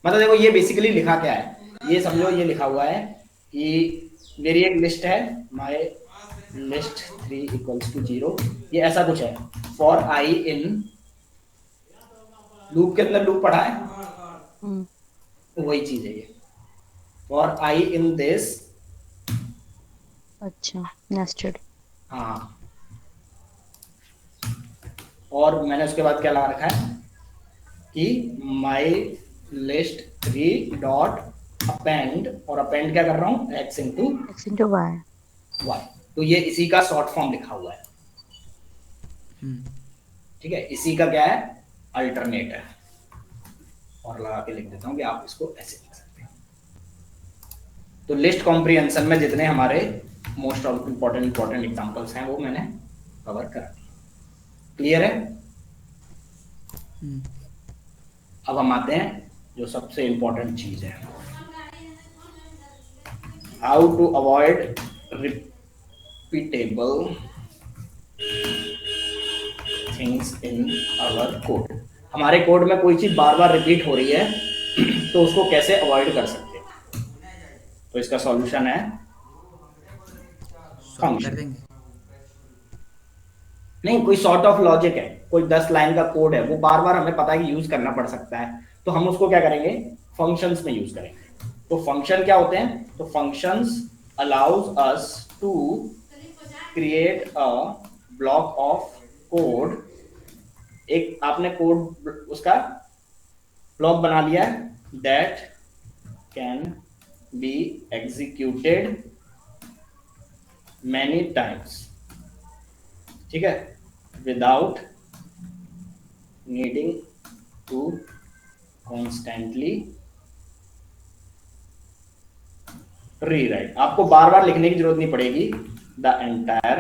मतलब देखो ये बेसिकली लिखा क्या है, ये समझो ये लिखा हुआ है कि मेरी एक लिस्ट है, माय लिस्ट 3 इक्वल्स टू 0, ये ऐसा कुछ है। फॉर आई इन, लूप के अंदर लूप पढ़ा है, हम्म, तो वही चीज है ये। फॉर आई इन दिस, अच्छा, नेस्टेड। हाँ, और मैंने उसके बाद क्या लगा रखा है कि माई लिस्ट 3 डॉट अपेंड, और अपेंड क्या कर रहा हूँ, x into x into Y. Y, तो ये इसी का शॉर्ट फॉर्म लिखा हुआ है। हम्म, ठीक है, इसी का क्या है, अल्टरनेट है, और लगा के लिख देता हूँ कि आप इसको ऐसे लिख सकते हैं। तो लिस्ट कॉम्प्रिहेंशन में जितने हमारे मोस्ट ऑफ इंपॉर्टेंट एग्जांपल्स हैं वो मैंने कवर करा दिए। क्लियर है? हम्म, अब हम आते हैं जो सबसे इंपॉर्टेंट चीज है, how to avoid repeatable things in our code. हमारे कोड में कोई चीज बार बार रिपीट हो रही है तो उसको कैसे अवॉइड कर सकते हैं? तो इसका सॉल्यूशन है सॉल्व कर फंक्शन। देंगे। नहीं, कोई सॉर्ट ऑफ लॉजिक है, कोई 10 लाइन का कोड है, वो बार बार हमें पता है कि यूज करना पड़ सकता है, तो हम उसको क्या करेंगे, फंक्शंस में यूज करेंगे। तो फंक्शन क्या होते हैं, तो functions allows us to create a block of code. एक आपने कोड उसका ब्लॉक बना लिया है, that can be executed many times, ठीक है, without needing to constantly rewrite. आपको बार बार लिखने की जरूरत नहीं पड़ेगी the entire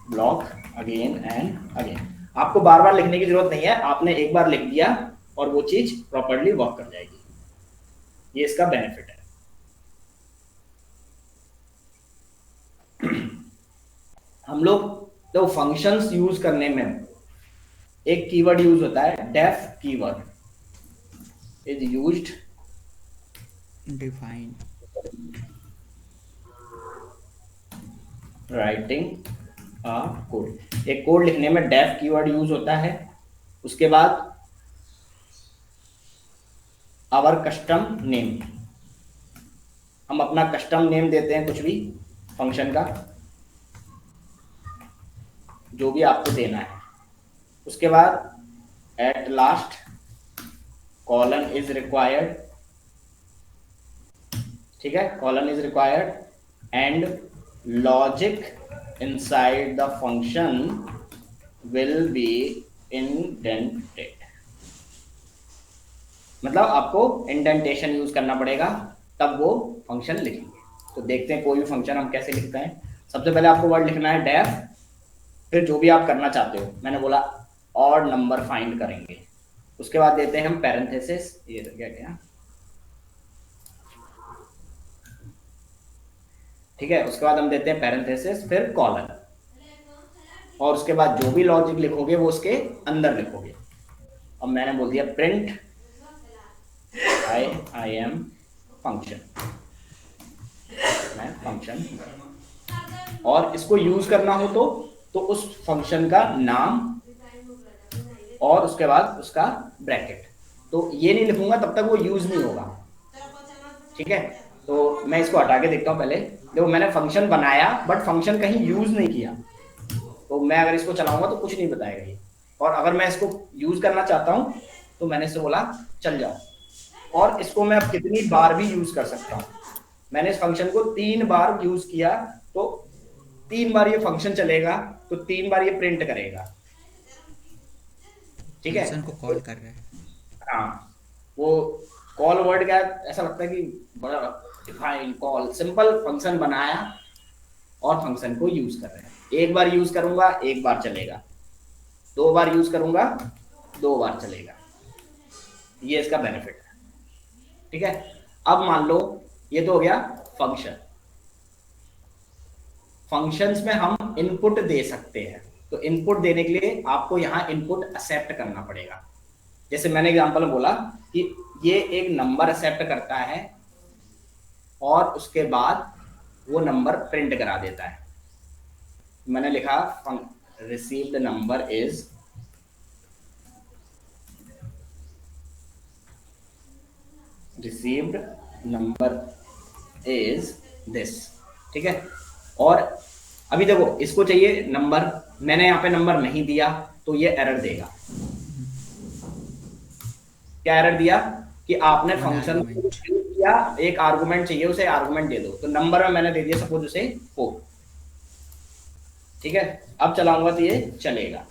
block again and again. आपको बार बार लिखने की जरूरत नहीं है, आपने एक बार लिख दिया और वो चीज प्रॉपर्ली वर्क कर जाएगी। ये इसका बेनिफिट है। हम लोग तो फंक्शंस यूज करने में एक कीवर्ड यूज होता है, def keyword is used define writing a code. एक कोड लिखने में डेफ कीवर्ड यूज होता है। उसके बाद आवर कस्टम नेम, हम अपना कस्टम नेम देते हैं कुछ भी फंक्शन का, जो भी आपको देना है। उसके बाद at last colon is required, ठीक है, colon is required and logic inside the function will be indented. मतलब आपको इंडेंटेशन यूज करना पड़ेगा, तब वो फंक्शन लिखेंगे। तो देखते हैं कोई भी फंक्शन हम कैसे लिखते हैं। सबसे पहले आपको वर्ड लिखना है डेफ, फिर जो भी आप करना चाहते हो, मैंने बोला और नंबर फाइंड करेंगे, उसके बाद देते हैं हम पैरेंथेसिस, ये तो क्या क्या, ठीक है। उसके बाद हम देते हैं पैरेंथेसिस, फिर कॉलन, और उसके बाद जो भी लॉजिक लिखोगे वो उसके अंदर लिखोगे। अब मैंने बोल दिया प्रिंट आई एम फंक्शन, मैं फंक्शन, और इसको यूज करना हो तो उस फंक्शन का नाम और उसके बाद उसका ब्रैकेट। तो ये नहीं लिखूंगा तब तक वो यूज नहीं होगा, ठीक है। तो मैं इसको हटा के देखता हूँ पहले। देखो मैंने फंक्शन बनाया बट फंक्शन कहीं यूज नहीं किया, तो मैं अगर इसको चलाऊंगा तो कुछ नहीं बताएगा ये। और अगर मैं इसको यूज करना चाहता हूँ तो मैंने इससे बोला चल जाओ, और इसको मैं अब कितनी बार भी यूज कर सकता हूँ। मैंने इस फंक्शन को 3 बार यूज किया तो 3 बार ये फंक्शन चलेगा, तो 3 बार ये प्रिंट करेगा, ठीक है। फंक्शन को कॉल कर रहे हैं। हाँ, वो कॉल वर्ड का ऐसा लगता है कि बड़ा डिफाइन कॉल, सिंपल फंक्शन बनाया और फंक्शन को यूज कर रहे हैं। एक बार यूज करूंगा 1 बार चलेगा, 2 बार यूज करूंगा 2 बार चलेगा, ये इसका बेनिफिट है, ठीक है। अब मान लो ये तो हो गया फंक्शन। फंक्शंस में हम इनपुट दे सकते हैं, तो इनपुट देने के लिए आपको यहाँ इनपुट एक्सेप्ट करना पड़ेगा। जैसे मैंने एग्जांपल में बोला कि ये एक नंबर एक्सेप्ट करता है और उसके बाद वो नंबर प्रिंट करा देता है। मैंने लिखा received number is received number is this, ठीक है। और अभी देखो इसको चाहिए नंबर, मैंने यहाँ पे नंबर नहीं दिया तो ये एरर देगा। क्या एरर दिया कि आपने वन फंक्शन को आर्गुमेंट। यूज किया, एक आर्गुमेंट चाहिए, उसे आर्गुमेंट दे दो। तो नंबर में मैंने दे दिया सपोज उसे 4, ठीक है। अब चलाऊंगा तो ये चलेगा।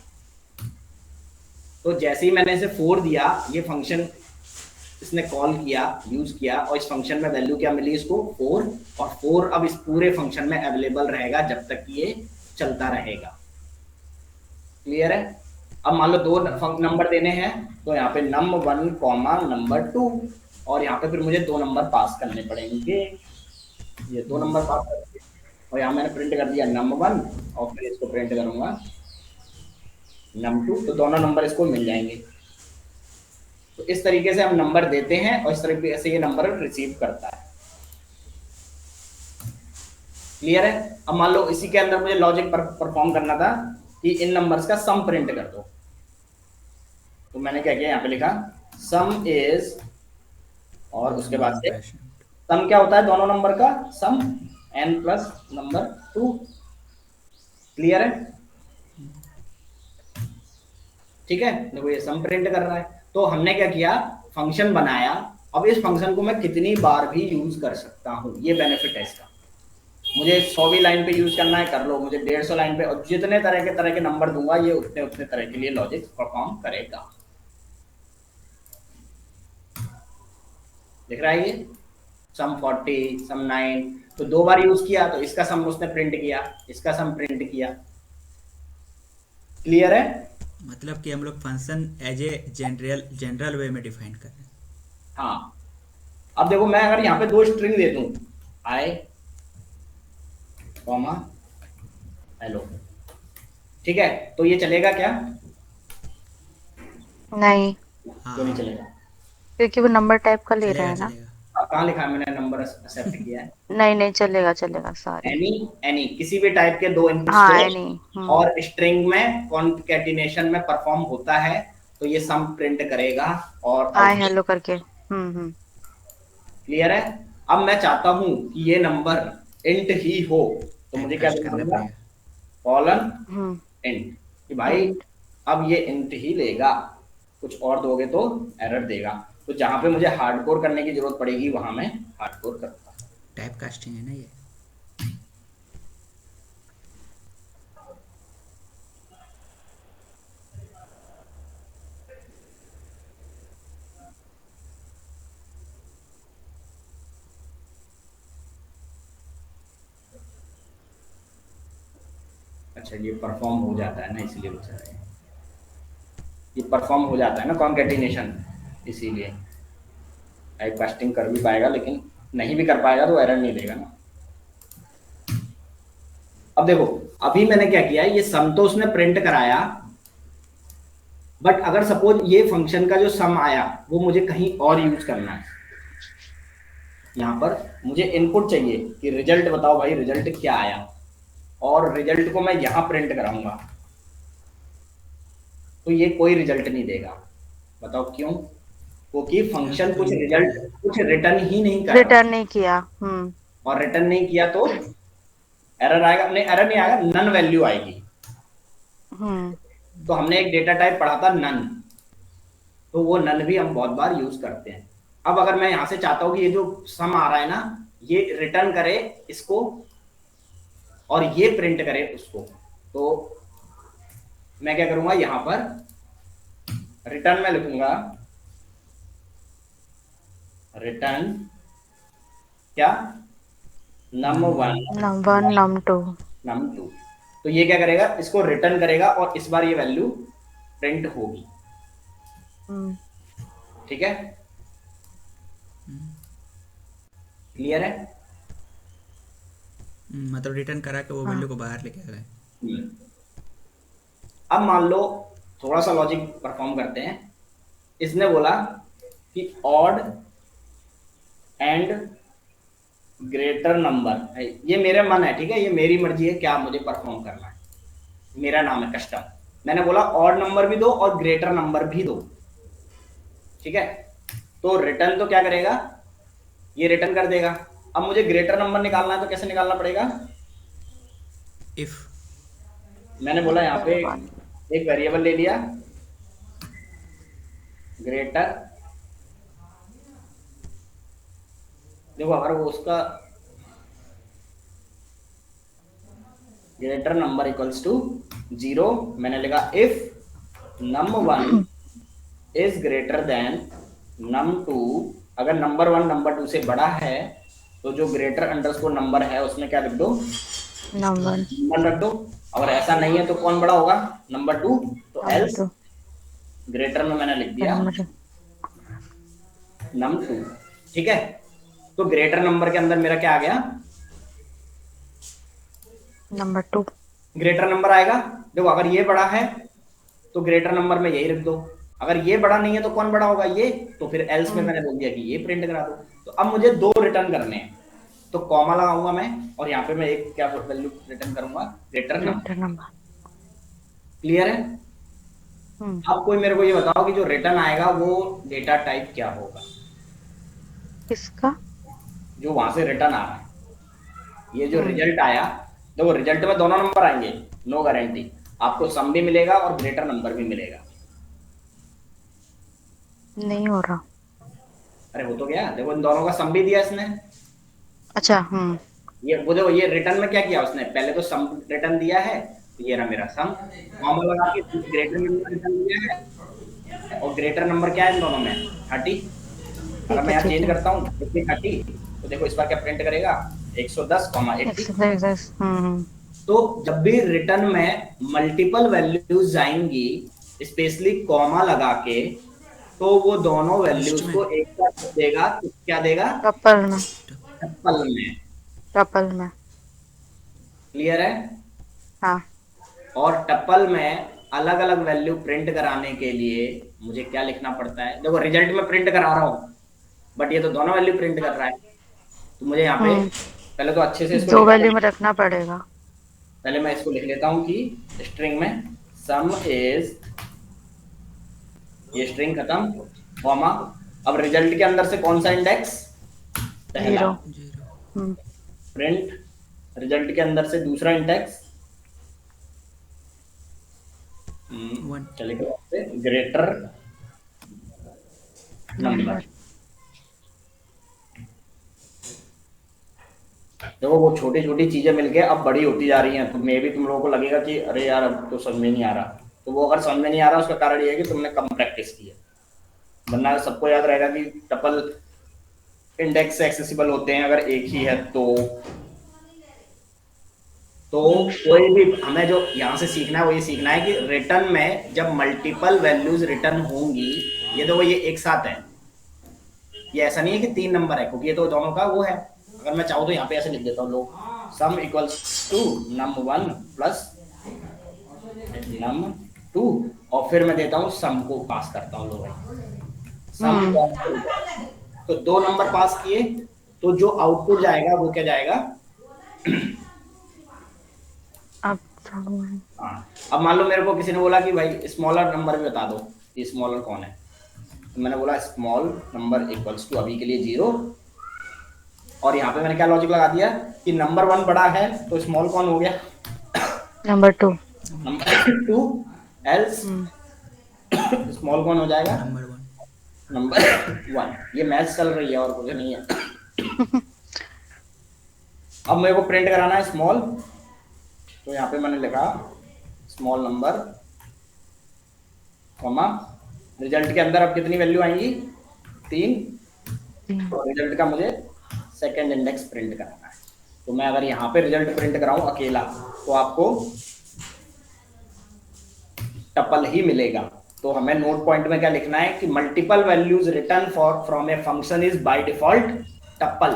तो जैसे ही मैंने इसे 4 दिया, ये फंक्शन इसने कॉल किया, यूज किया, और इस फंक्शन में वैल्यू क्या मिली इसको 4, और 4 अब इस पूरे फंक्शन में अवेलेबल रहेगा जब तक ये चलता रहेगा। क्लियर है। अब मान लो 2 नंबर देने हैं, तो यहाँ पे num1 कॉमा num2, और यहाँ पे फिर मुझे 2 नंबर पास करने पड़ेंगे। ये 2 नंबर पास कर दिए, और यहाँ मैंने प्रिंट कर दिया num1, और फिर इसको प्रिंट करूंगा num2, तो दोनों नंबर इसको मिल जाएंगे। तो इस तरीके से हम नंबर देते हैं और इस तरीके से ये नंबर रिसीव करता है। क्लियर है। अब मान लो इसी के अंदर मुझे लॉजिक परफॉर्म करना था कि इन नंबर्स का सम प्रिंट कर दो, तो मैंने क्या किया, यहाँ पे लिखा सम इज, और उसके बाद से सम क्या होता है दोनों नंबर का, सम n प्लस नंबर 2। क्लियर है, ठीक है। देखो ये सम प्रिंट कर रहा है। तो हमने क्या किया, फंक्शन बनाया। अब इस फंक्शन को मैं कितनी बार भी यूज कर सकता हूँ, ये बेनिफिट है इसका। मुझे 100वीं लाइन पे यूज करना है कर लो, मुझे 150 लाइन पे, और जितने तरह के नंबर दूंगा ये उतने उतने तरह के लिए लॉजिक परफॉर्म करेगा। दिख रहा है ये सम 40, सम 9, तो 2 बार यूज किया तो इसका सम उसने प्रिंट किया, इसका सम प्रिंट किया। क्लियर है। मतलब कि हम लोग function as a general way में डिफाइन कर रहे हैं। हाँ, अब देखो मैं अगर यहाँ पे 2 स्ट्रिंग दे दूं, आई कॉमा हेलो, ठीक है, तो ये चलेगा क्या? नहीं, हाँ क्यों नहीं हाँ, चलेगा? क्योंकि वो नंबर टाइप का ले रहा चलेगा है ना। चलेगा। कहाँ लिखा है मैंने नंबर एक्सेप्ट किया है? नहीं नहीं, चलेगा चलेगा, सॉरी। एनी, एनी किसी भी टाइप के 2 इनपुट्स हाँ, दो, एनी। और स्ट्रिंग में कॉन्केटिनेशन में परफॉर्म होता है, तो ये सम प्रिंट करेगा और हाय आउटपुट। हेलो करके। हम्म। क्लियर है। अब मैं चाहता हूं कि ये नंबर इंट ही हो, तो टाइप मुझे क्या कास्ट देना करना होगा, पड़ेगा। कॉलन हम्म। इंट, कि भाई एंड। अब ये इंट ही लेगा, कुछ और दोगे तो एरर देगा। तो जहां पे मुझे हार्डकोर करने की जरूरत पड़ेगी वहां मैं हार्डकोर करूंगा। टाइप कास्टिंग है ना ये। अच्छा, ये परफॉर्म हो जाता है ना, इसलिए बचा है। ये परफॉर्म हो जाता है ना कॉन्केटिनेशन, इसीलिए टाइप कास्टिंग कर भी पाएगा, लेकिन नहीं भी कर पाएगा तो एरर नहीं देगा ना। अब देखो, अभी मैंने क्या किया, ये सम तो उसने प्रिंट कराया, बट अगर सपोज ये फंक्शन का जो सम आया वो मुझे कहीं और यूज करना है, यहाँ पर मुझे इनपुट चाहिए कि रिजल्ट बताओ भाई, रिजल्ट क्या आया, और रिजल्ट को मैं यहाँ प्रिंट कराऊंगा, तो ये कोई रिजल्ट नहीं देगा। बताओ क्यों? क्योंकि फंक्शन कुछ रिजल्ट, कुछ रिटर्न ही नहीं कर रहा, रिटर्न नहीं किया। और रिटर्न नहीं किया तो एरर आएगा, नहीं एरर नहीं आएगा, नन वैल्यू आएगी। हम्म तो हमने एक डेटा टाइप पढ़ा था नन, तो वो नन भी हम बहुत बार यूज करते हैं। अब अगर मैं यहां से चाहता हूं कि ये जो सम आ रहा है ना, ये रिटर्न करे इसको और ये प्रिंट करे उसको, तो मैं क्या करूंगा, यहां पर रिटर्न में लिखूंगा रिटर्न क्या, num1 नम 1 नम 2। num2। तो ये क्या करेगा, इसको रिटर्न करेगा और इस बार ये वैल्यू प्रिंट होगी। हम्म ठीक है, क्लियर है? मतलब रिटर्न करा के वो हाँ वैल्यू को बाहर लेके आ गए। अब मान लो थोड़ा सा लॉजिक परफॉर्म करते हैं। इसने बोला कि ऑड एंड ग्रेटर नंबर, ये मेरे मन है, ठीक है, ये मेरी मर्जी है क्या मुझे परफॉर्म करना है, मेरा नाम है कस्टम। मैंने बोला ऑड नंबर भी दो और ग्रेटर नंबर भी दो, ठीक है। तो रिटर्न तो क्या करेगा, ये रिटर्न कर देगा। अब मुझे ग्रेटर नंबर निकालना है, तो कैसे निकालना पड़ेगा? इफ मैंने बोला यहाँ पे नंबर 1। एक वेरिएबल ले लिया ग्रेटर, देखो अगर वो उसका ग्रेटर नंबर इक्वल्स टू 0, मैंने लिखा if num1 is greater then num2। अगर नंबर 1 नंबर 2 से बड़ा है तो जो ग्रेटर अंडरस्कोर नंबर है उसमें क्या लिख दो, नंबर नंबर रख दो। अगर ऐसा नहीं है तो कौन बड़ा होगा, नंबर 2। तो नंबर एल्स 2 ग्रेटर में मैंने लिख दिया नंबर num2, ठीक है। तो ग्रेटर नंबर के अंदर मेरा क्या आ गया, नंबर 2। ग्रेटर नंबर आएगा। देखो अगर ये बड़ा है तो ग्रेटर नंबर में यही रख दो, अगर ये बड़ा नहीं है तो कौन बड़ा होगा, ये। तो फिर एल्स में मैंने बोल दिया कि ये प्रिंट करा दो। तो अब मुझे दो रिटर्न करने हैं, तो कॉमा लगाऊंगा मैं, और यहाँ पे मैं एक क्या वैल्यू रिटर्न करूंगा, greater number. Greater number. Clear है? हम्म अब कोई मेरे को ये बताओ कि जो रिटर्न आएगा वो डेटा टाइप क्या होगा, किसका? जो वहां से रिटर्न आ रहा है, ये जो हम्म रिजल्ट आया। देखो रिजल्ट में दोनों नंबर आएंगे, नो गारंटी, आपको सम भी मिलेगा और ग्रेटर नंबर भी मिलेगा। नहीं हो रहा। अरे हो तो गया, देखो इन दोनों का सम भी दिया इसने। अच्छा। ये वो देखो, ये रिटर्न में क्या किया उसने, पहले तो सम रिटर्न दिया है, तो ये रहा मेरा सम, कॉमा लगा के ग्रेटर नंबर रिटर्न दिया है, और ग्रेटर नंबर क्या है इन दोनों में, 30। अगर ठीक मैं है यहाँ ठीक चेंज है। करता हूँ 30, तो देखो इस बार क्या प्रिंट करेगा, 110,80। एक्सरसाइज। तो जब भी रिटर्न में मल्टीपल वैल्यूज जाएंगी, स्पेशली कॉमा लगा के, तो वो दोनों लिस्ट वैल्यूज में को एक साथ देगा, तो क्या देगा, टपल में। टप्पल में। टपल में। क्लियर है? हाँ। और टप्पल में अलग अलग वैल्यू प्रिंट कराने के लिए मुझे क्या लिखना पड़ता है, देखो रिजल्ट में प्रिंट करा रहा हूँ, बट ये तो दोनों वैल्यू प्रिंट कर रहा है, तो मुझे यहाँ पे हम्म पहले तो अच्छे से इसको दो लिखना वैल्यू पड़ेगा। में रखना पड़ेगा। पहले मैं इसको लिख लेता हूँ कि स्ट्रिंग में सम इज, ये स्ट्रिंग खत्म, कॉमा। अब रिजल्ट के अंदर से कौन सा इंडेक्स, पहला, 0। जीरो हम्म प्रिंट रिजल्ट के अंदर से दूसरा इंडेक्स, वन। चलेगा ग्रेटर नंबर। नंबर। देखो वो छोटी छोटी चीजें मिलके अब बड़ी होती जा रही हैं, तो मे भी तुम लोगों को लगेगा कि अरे यार अब तो समझ में नहीं आ रहा। तो वो अगर समझ में नहीं आ रहा उसका कारण ये है कि तुमने कम प्रैक्टिस की है, वरना सबको याद रहेगा कि टपल इंडेक्स से एक्सेसिबल होते हैं अगर एक ही है तो तो कोई भी हमें जो यहाँ से सीखना है वो ये सीखना है कि रिटर्न में जब मल्टीपल वैल्यूज रिटर्न होंगी, ये देखो ये एक साथ है, ये ऐसा नहीं है कि 3 नंबर है, क्योंकि ये तो दोनों का वो है। अगर मैं चाहूँ तो यहाँ पे ऐसे लिख देता हूँ, लो sum equals to num1 plus num2, और फिर मैं देता हूँ सम को पास करता हूँ, लो भाई सम। हम्म। तो 2 नंबर पास किए, तो जो आउटपुट जाएगा वो क्या जाएगा। अब हाँ, अब मान लो मेरे को किसी ने बोला कि भाई स्मॉलर नंबर भी बता दो, ये स्मॉलर कौन है, तो मैंने बोला स्मॉल नंबर इक्वल्स टू अभी के लिए 0, और यहाँ पे मैंने क्या लॉजिक लगा दिया कि नंबर 1 बड़ा है तो स्मॉल कौन हो गया, नंबर 2। नंबर 2, एल्स हम्म। स्मॉल कौन हो जाएगा, नंबर 1। नंबर 1। ये मैथ्स चल रही है और कुछ नहीं है। अब मेरे को प्रिंट कराना है स्मॉल, तो यहाँ पे मैंने लिखा स्मॉल नंबर कॉमा, रिजल्ट के अंदर अब कितनी वैल्यू आएंगी, 3, तो रिजल्ट का मुझे सेकंड इंडेक्स प्रिंट कराना है। तो मैं अगर यहाँ पे रिजल्ट प्रिंट कराऊं अकेला, तो आपको टपल ही मिलेगा। तो हमें नोट पॉइंट में क्या लिखना है कि multiple values return for from a function is by default tuple.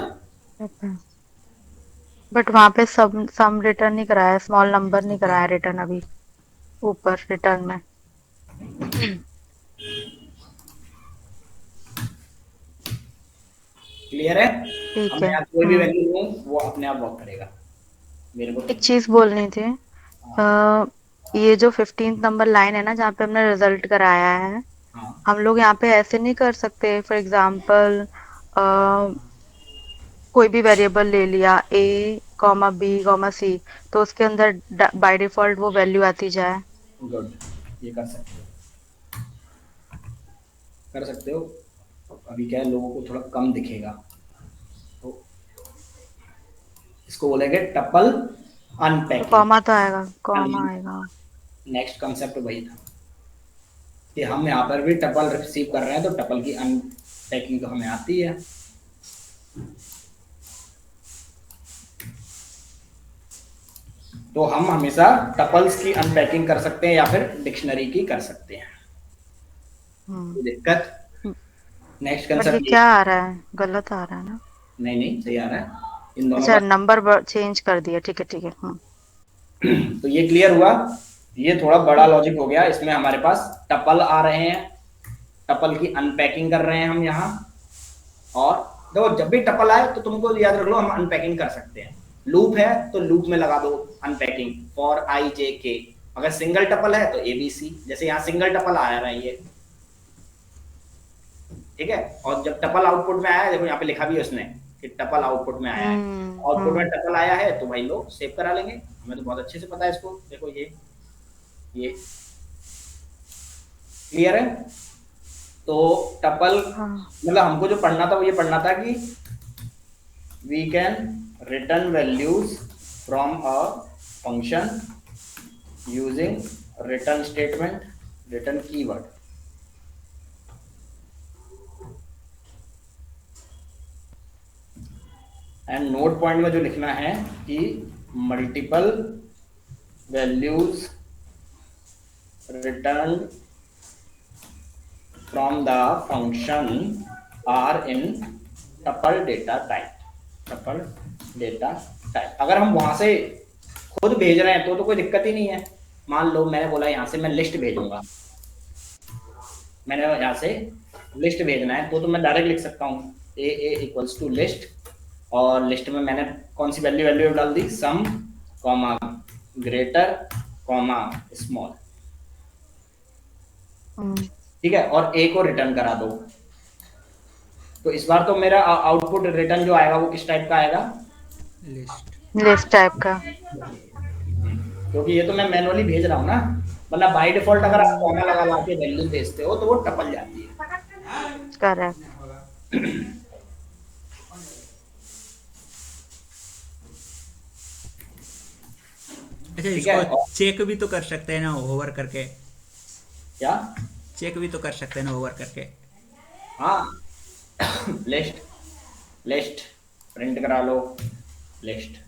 But वहां पे सम रिटर्न नहीं कराया, स्मॉल नंबर नहीं ऊपर कराया रिटर्न अभी ऊपर रिटर्न में। क्लियर है। अब ठीक मैं है। यहाँ कोई भी वैल्यू लूँ वो अपने आप वर्क करेगा मेरे को। एक चीज बोलनी थी। हाँ ये जो 15th नंबर लाइन है ना, जहाँ पे हमने रिजल्ट कराया है, हाँ, हम लोग यहाँ पे ऐसे नहीं कर सकते? फॉर एग्जाम्पल कोई भी वेरिएबल ले लिया, ए कॉमा बी कॉमा सी, तो उसके अंदर बाय डिफॉल्ट वो वैल्यू आती जाए। गुड, ये कर सकते हो। अभी क्या है, लोगों को थोड़ा कम दिखेगा, तो इसको बोलेंगे टपल तो अनपैकिंग। कॉमा तो आएगा, कॉमा आएगा। नेक्स्ट कंसेप्ट वही था कि हम यहाँ पर भी टपल रिसीव कर रहे हैं, तो टपल की अनपैकिंग तो हमें आती है। तो हम हमेशा टपल्स की अनपैकिंग कर सकते हैं या फिर डिक्शनरी की कर सकते हैं, हम्म। कोई दिक्कत। नेक्स्ट बट ये कंसेप्ट ये, क्या आ रहा है, गलत आ रहा है ना? नहीं नहीं सही आ रहा है इन दोनों अच्छा, का। नंबर चेंज कर दिया, ठीक है ठीक है। तो ये क्लियर हुआ, ये थोड़ा बड़ा लॉजिक हो गया, इसमें हमारे पास टपल आ रहे हैं, टपल की अनपैकिंग कर रहे हैं हम यहाँ। और देखो जब भी टपल आए तो तुमको याद रख लो हम अनपैकिंग कर सकते हैं। लूप है तो लूप में लगा दो अनपैकिंग फॉर आई जे के। अगर सिंगल टपल है तो एबीसी, जैसे यहाँ सिंगल टपल आया है ये, ठीक है। और जब टपल आउटपुट में आया है, देखो यहाँ पे लिखा भी है उसने कि टपल आउटपुट में आया है। आउटपुट में टपल आया है तो भाई लो सेव करा लेंगे, हमें तो बहुत अच्छे से पता है इसको। देखो ये क्लियर है। तो टपल हाँ। मतलब हमको जो पढ़ना था वो ये पढ़ना था कि we can return values from a function using return statement, return keyword. And note point में जो लिखना है कि multiple values return from the function are in tuple data type, tuple data type. अगर हम वहां से खुद भेज रहे हैं तो कोई दिक्कत ही नहीं है। मान लो मैंने बोला यहाँ से मैं लिस्ट भेजूंगा, मैंने यहाँ से लिस्ट भेजना है तो मैं डायरेक्ट लिख सकता हूँ ए इक्वल्स टू लिस्ट, और लिस्ट में मैंने कौन सी वैल्यू वैल्यू डाल दी, सम कॉमा ग्रेटर कॉमा स्मॉल, ठीक है, और ए को रिटर्न करा दो। तो इस बार तो मेरा आउटपुट रिटर्न जो आएगा वो किस टाइप का आएगा, लिस्ट टाइप का। क्योंकि ये तो मैं मैनुअली भेज रहा हूँ ना, वरना बाय डिफॉल्ट अगर आप कॉमा लगा के वैल्यू भेजते हो तो वो टपल जाती है। करेक्ट। अच्छा, ठीक है। इसको चेक भी तो कर सकते हैं ना ओवर करके, क्या, चेक भी तो कर सकते हैं ना ओवर करके। हाँ लिस्ट लिस्ट प्रिंट करा लो, लिस्ट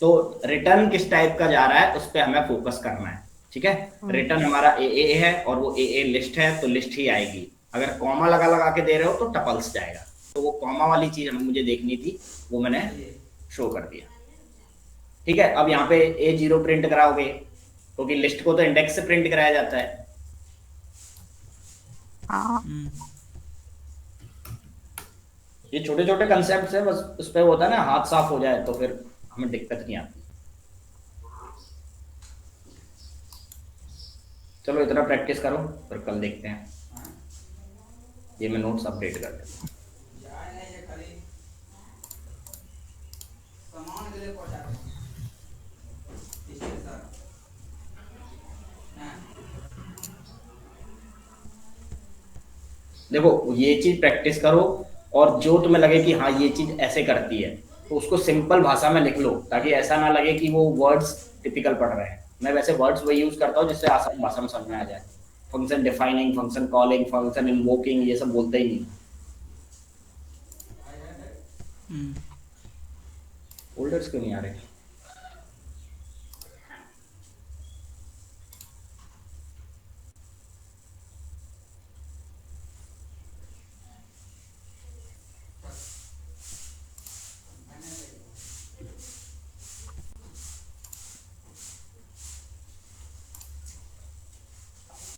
तो रिटर्न किस टाइप का जा रहा है उस पर हमें फोकस करना है, ठीक है। रिटर्न हमारा ए है और वो ए लिस्ट है तो लिस्ट ही आएगी। अगर कॉमा लगा लगा के दे रहे हो तो टपल्स जाएगा। तो वो कॉमा वाली चीज हमें मुझे देखनी थी, वो मैंने शो कर दिया, ठीक है। अब यहाँ पे A0 प्रिंट कराओगे क्योंकि लिस्ट को तो इंडेक्स से प्रिंट कराया जाता है। हाँ ये छोटे छोटे कंसेप्ट है, बस उस पर होता है ना, हाथ साफ हो जाए तो फिर हमें दिक्कत नहीं आती। चलो इतना प्रैक्टिस करो, फिर कल देखते हैं। ये मैं नोट्स अपडेट कर देता हूँ। देखो ये चीज प्रैक्टिस करो, और जो तुम्हें लगे कि हाँ ये चीज ऐसे करती है तो उसको सिंपल भाषा में लिख लो, ताकि ऐसा ना लगे कि वो वर्ड्स टिपिकल पढ़ रहे हैं। मैं वैसे वर्ड्स वही यूज करता हूँ जिससे आसान भाषा में समझ में आ जाए। Function defining, function calling, function invoking, ये सब बोलते ही नहीं। फोल्डर्स क्यों नहीं आ रहे?